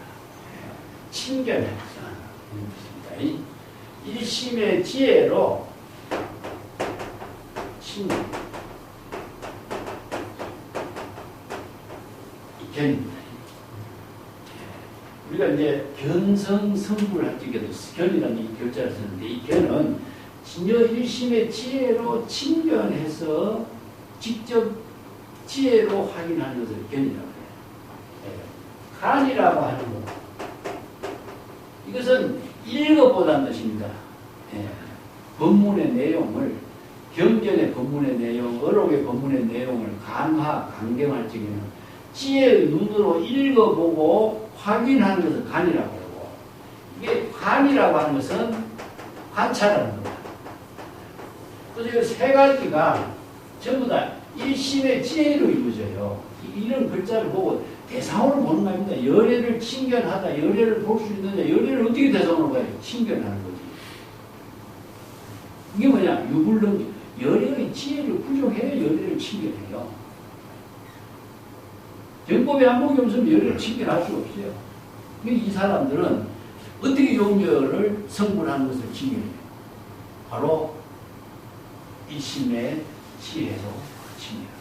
친견 뜻입니다. 일심의 지혜로 친견 이 견입니다. 우리가 이제 견성성불할 적에도 견이라는 이 글자를 쓰는데 이 견은 진여 일심의 지혜로 친견해서 직접 지혜로 확인하는 것을 견이라고 해요. 간이라고 하는 것. 이것은 읽어보다는 것입니다. 법문의 내용을, 경전의 법문의 내용, 어록의 법문의 내용을 강경할 적에는 지혜의 눈으로 읽어보고 확인하는 것을 간이라고 하고, 이게 간이라고 하는 것은 관찰하는 겁니다. 그래서 이 세 가지가 전부 다 일심의 지혜로 이루어져요. 이런 글자를 보고 대상으로 보는 겁니다. 열애를 친견하다, 열애를 볼 수 있느냐, 열애를 어떻게 대상으로 봐요? 친견하는 거지. 이게 뭐냐? 유불능, 열애의 지혜를 부정해야 열애를 친견해요. 정법에 안목이 없으면 열애를 친견할 수가 없어요. 이 사람들은 어떻게 용녀를 성불하는 것을 친견해요? 바로 일심의 지혜로 친견합니다.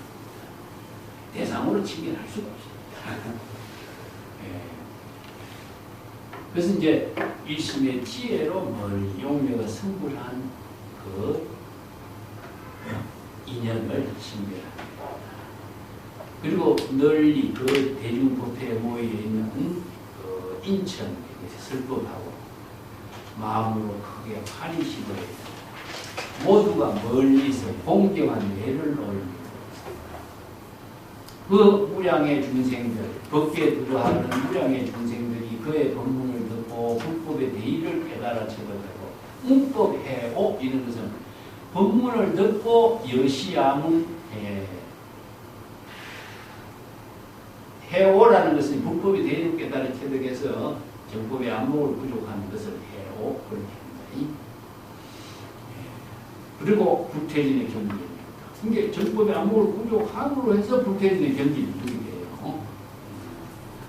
대상으로 친견할 수가 없어요. 그래서 이제 일심의 지혜로 용녀가 성불한 그 인연을 친견합니다. 그리고 널리 그 대중법회에 모여있는 그 인천 설법하고 마음으로 크게 환희식을 모두가 멀리서 공경한 예를 올리고 그 무량의 중생들, 법계에 들어하는 무량의 중생들이 그의 법문을 듣고 불법의 대의를 깨달아 체득하고 문법해오 이런 것은 법문을 듣고 여시야문 해오라는 것은 불법의 대의를 깨달아 체득해서 정법의 안목을 부족한 것을 해오 그렇게 합니다. 그리고 불퇴진의 경지입니다. 이게 정법의 안목을 부족함으로 해서 불퇴진의 경지를 누리게 해요.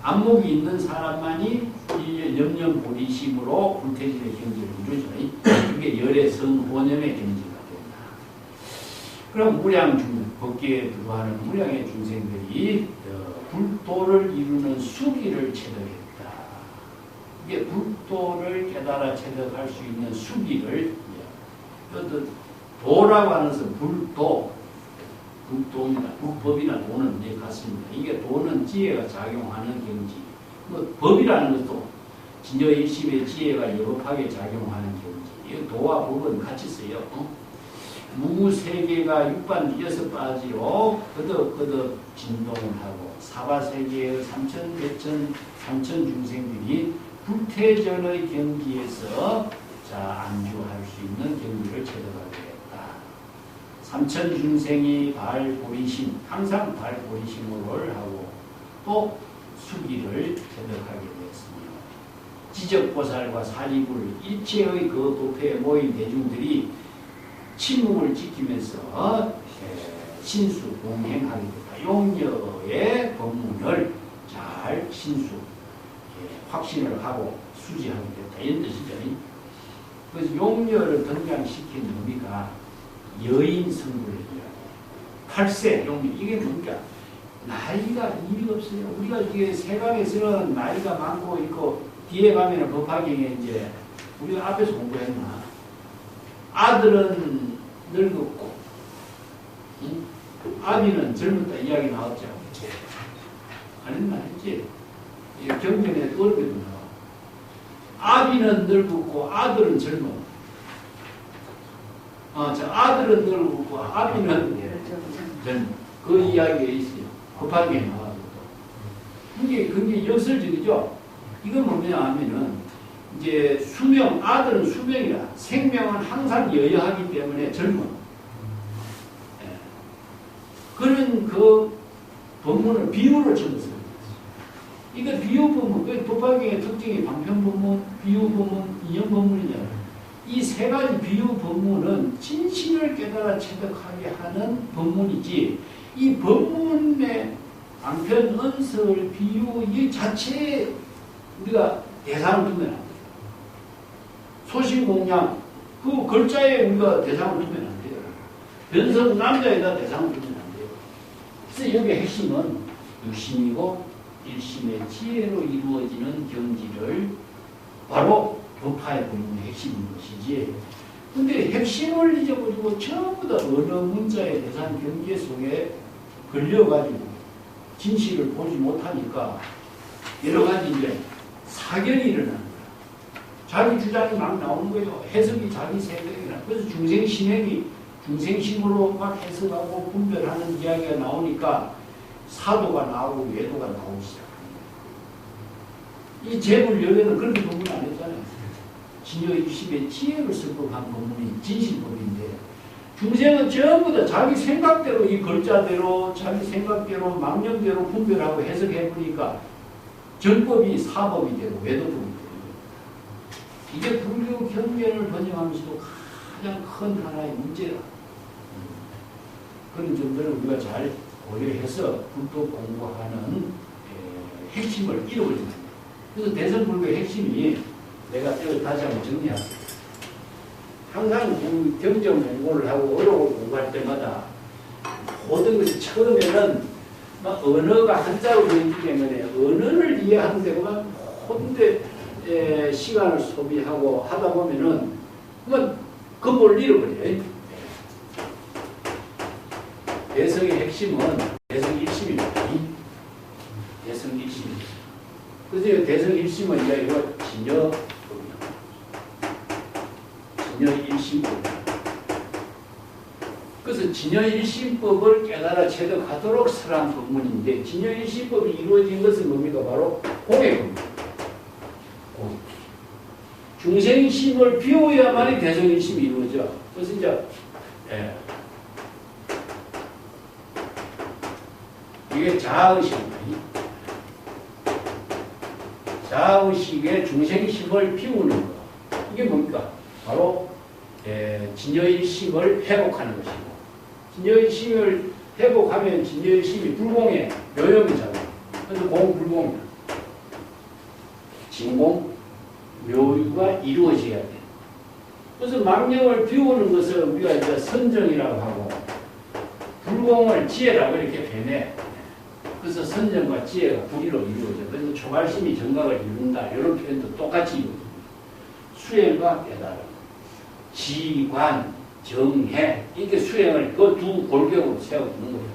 안목이 있는 사람만이 염염보리심으로 불퇴진의 경지를 이루죠. 그게 열의 성호념의 경지가 된다. 그럼 법계에 들어가는 무량의 중생들이 불도를 이루는 수기를 체득했다. 이게 불도를 깨달아 체득할 수 있는 수기를 도라고 하는 것은 불도입니다. 불법이나 도는 이제 같습니다. 이게 도는 지혜가 작용하는 경지. 법이라는 것도 진여 일심의 지혜가 여법하게 작용하는 경지. 도와 법은 같이 써요. 무세계가 육반 뒤에서 빠지로 거듭거듭 진동을 하고 사바세계의 삼천 중생들이 불퇴전의 경지에서 안주할 수 있는 경지를 체득하게 했다. 삼천 중생이 발보리심, 항상 발보리심을 하고 또 수기를 체득하게 되었습니다. 지적보살과 사리불 일체의 그 도표에 모인 대중들이 침묵을 지키면서 신수 공행하게 됐다. 용녀의 법문을 잘 신수 확신을 하고 수지하게 됐다. 이런 뜻이죠. 그래서 용녀를 등장시킨 의미가 여인 성불을 이야기해요. 8세 용녀. 이게 뭡니까? 나이가 의미가 없어요. 우리가 이게 세간에서는 나이가 많고 있고 뒤에 가면은 법화경에 이제 우리가 앞에서 공부했나? 아들은 늙었고, 응? 아비는 젊었다 이야기 나왔죠. 아니면 아니지. 경전에 어렵게도 나와. 아비는 늙었고 아들은 젊어. 아들은 늙었고 아비는 젊어. 그 이야기가 있어요. 급하게 나와도. 그게 역설적이죠. 이건 뭐냐 하면은 이제 수명, 아들은 수명이라 생명은 항상 여여하기 때문에 젊어. 그런 그 법문을 비유를 적었어요. 이거 비유법문, 법화경의 특징이 방편법문, 비유법문, 인연법문이잖아요. 이 세 가지 비유법문은 진실을 깨달아 체득하게 하는 법문이지, 이 법문의 방편, 언설, 비유 이 자체에 우리가 대상을 두면 안 돼요. 소신공양, 그 글자에 우리가 대상을 두면 안 돼요. 변성 남자에다 대상을 두면 안 돼요. 그래서 여기의 핵심은 유심이고 일심의 지혜로 이루어지는 경지를 바로 법화에 보이는 핵심인 것이지. 근데 핵심을 잊어버리고 전부 다 어느 문자의 대상 경계 속에 걸려가지고 진실을 보지 못하니까 여러 가지 이제 사견이 일어나는 거야. 자기 주장이 막 나오는 거예요. 해석이 자기 생각이나. 그래서 중생심행이 중생심으로 막 해석하고 분별하는 이야기가 나오니까 사도가 나오고 외도가 나오기 시작합니다. 이 제불열애는 그렇게 법문 안 했잖아요. 진여유심의 지혜를 설법한 법문이 진실법인데, 중생은 전부 다 자기 생각대로 이 글자대로 자기 생각대로 망념대로 분별하고 해석해보니까 정법이 사법이 되고 외도법이 되고, 이게 불교 경전을 번영하면서도 가장 큰 하나의 문제다. 그런 점들을 우리가 잘 고려해서 불법 공부하는 핵심을 잃어버리는 거예요. 그래서 대선불교의 핵심이, 내가 이걸 다시 한번 정리할게요. 항상 경전 공부를 하고 어려운 공부할 때마다 모든 것이 처음에는 막 언어가 한자로 되기 때문에 언어를 이해하는 데만 혼대 시간을 소비하고 하다 보면은 그만 근본을 잃어버려요. 대성의 핵심은 대성 일심입니다. 그래서 대성 1심은 이거 진여법이야. 진여 1심법이야. 그래서 진여 1심법을 깨달아 체득하도록 설한 법문인데 진여 1심법이 이루어진 것은 뭡니까? 바로 공예법입니다. 중생심을 비워야만이 대성 1심이 이루어져. 그래서 이제 이게 자의식입니다. 자의식의 중생심을 비우는 것. 이게 뭡니까? 바로 진여일심을 회복하는 것이고, 진여일심을 회복하면 진여일심이 불공의 묘용이잖아요. 그래서 공불공이야. 진공, 묘유가 이루어져야 돼. 그래서 망령을 비우는 것을 우리가 이제 선정이라고 하고, 불공을 지혜라고 이렇게 변해. 그래서 선정과 지혜가 불의로 이루어져. 그래서 초발심이 정각을 이룬다. 이런 표현도 똑같이 이루어집니다. 수행과 깨달음, 지관, 정해, 이렇게 수행을 그 두 골격으로 세워두는 거예요.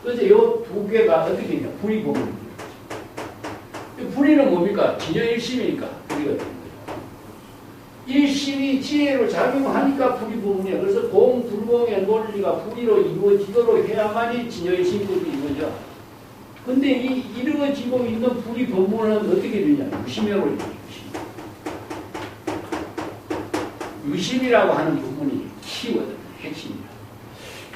그래서 이 두 개가 어떻게 되냐? 불의 법문입니다. 불의는 뭡니까? 진여일심이니까 불의가 되는 거예요. 일심이 지혜로 작용하니까 불의 법문이에요. 그래서 공, 불공의 논리가 불의로 이루어지도록 해야만이 진여일심법이 이루어져. 근데 이 이루어지고 있는 불의 법문은 어떻게 되냐? 유심으로 이루어져. 유심이라고 하는 부분이 키워드, 핵심이다.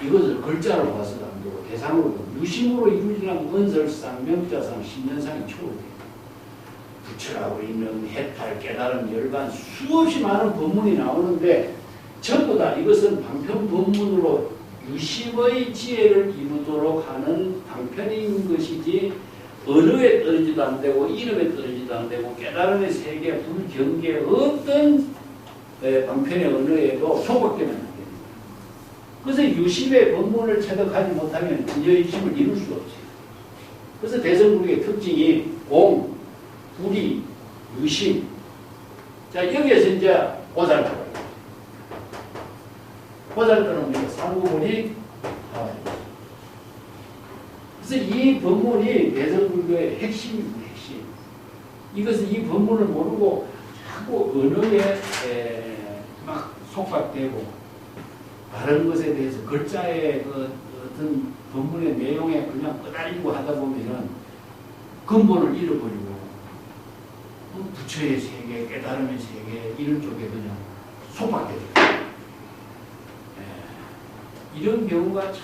이것을 글자로 봐서도 안 되고 대상으로 유심으로 이루어지는 은설상, 명자상, 신년상이 초월돼요. 부처라고 있는 해탈, 깨달음, 열반 수없이 많은 법문이 나오는데 전부 다 이것은 방편 법문으로 유심의 지혜를 이루도록 하는 방편인 것이지 언어에 떨어지도 안 되고 이름에 떨어지도 안 되고 깨달음의 세계, 불경계 어떤 방편의 언어에도 소각되면 안 됩니다. 그래서 유심의 법문을 체득하지 못하면 진여유심을 이룰 수가 없어요. 그래서 대성불교의 특징이 공, 불의, 유심. 자, 여기에서 이제 보살도가 있어요. 보살도는 우리가 상구문이 나와요. 그래서 이 법문이 대성불교의 핵심입니다. 핵심. 이것은 이 법문을 모르고 자꾸 언어에 막 속박되고 다른 것에 대해서 글자의 그 어떤 법문의 내용에 그냥 끄달리고 하다 보면은 근본을 잃어버리고 부처의 세계, 깨달음의 세계 이런 쪽에 그냥 속박되죠. 이런 경우가 참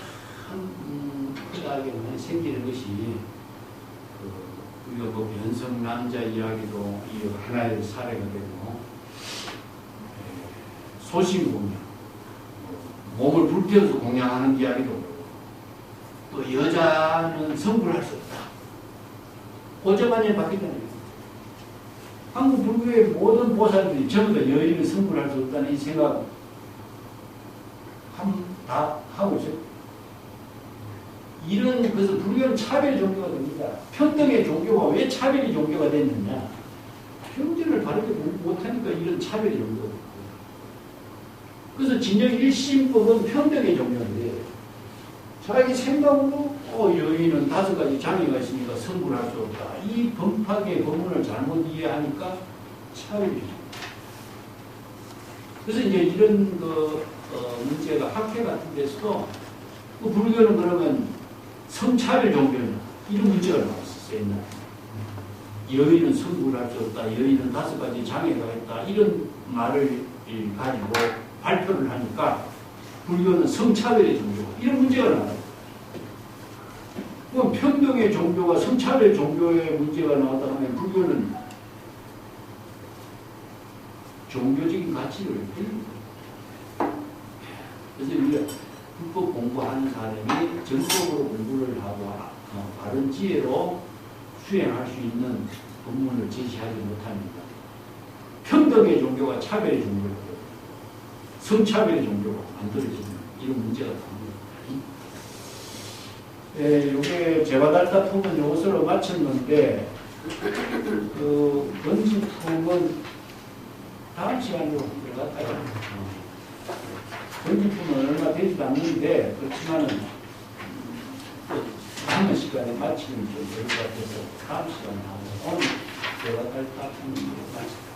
흔하게 생기는 것이 우리가 뭐 변성 남자 이야기도 이 하나의 사례가 되고 소신 공양, 몸을 불태워서 공양하는 이야기도 그렇고 또 여자는 성불할 수 없다. 고정관념이 바뀌잖아요. 한국 불교의 모든 보살들이 전부 다 여인은 성불할 수 없다는 이 생각 다 하고 있어요. 이런, 그래서 불교는 차별의 종교가 됩니다. 평등의 종교가 왜 차별의 종교가 됐느냐? 평등을 바르게 못하니까 이런 차별의 종교가 됐고. 그래서 진정 일심법은 평등의 종교인데, 자기 생각으로, 여인은 5가지 장애가 있으니까 성불할 수 없다. 이 범팍의 법문을 잘못 이해하니까 차별의 종교. 그래서 이제 이런 문제가 학회 같은 데서도, 불교는 그러면 성차별 종교냐 이런 문제가 나왔었어요. 옛날에. 여인은 성불할 수 없다. 여인은 5가지 장애가 있다. 이런 말을 가지고 발표를 하니까 불교는 성차별의 종교 이런 문제가 나와요. 그럼 평등의 종교가 성차별 종교의 문제가 나왔다 하면 불교는 종교적인 가치를 잃는 거예요. 그래서 우리가 불법 공부하는 사람이 전적으로 공부를 하고 바른 지혜로 수행할 수 있는 법문을 제시하지 못합니다. 평등의 종교가 차별의 종교고 성차별의 종교가 만들어지는 이런 문제가 나옵니다. 이게 제바달타 품은 요것으로 마쳤는데 그 번지품은 다음 시간으로 들어갈까요? 번지품은 얼마 되지도 않는데 그렇지만은 한 번씩 시간에 마치는 좀 될 것 같아서 다음 시간에 하고 오늘 제가 할 답변은 마치겠습니다.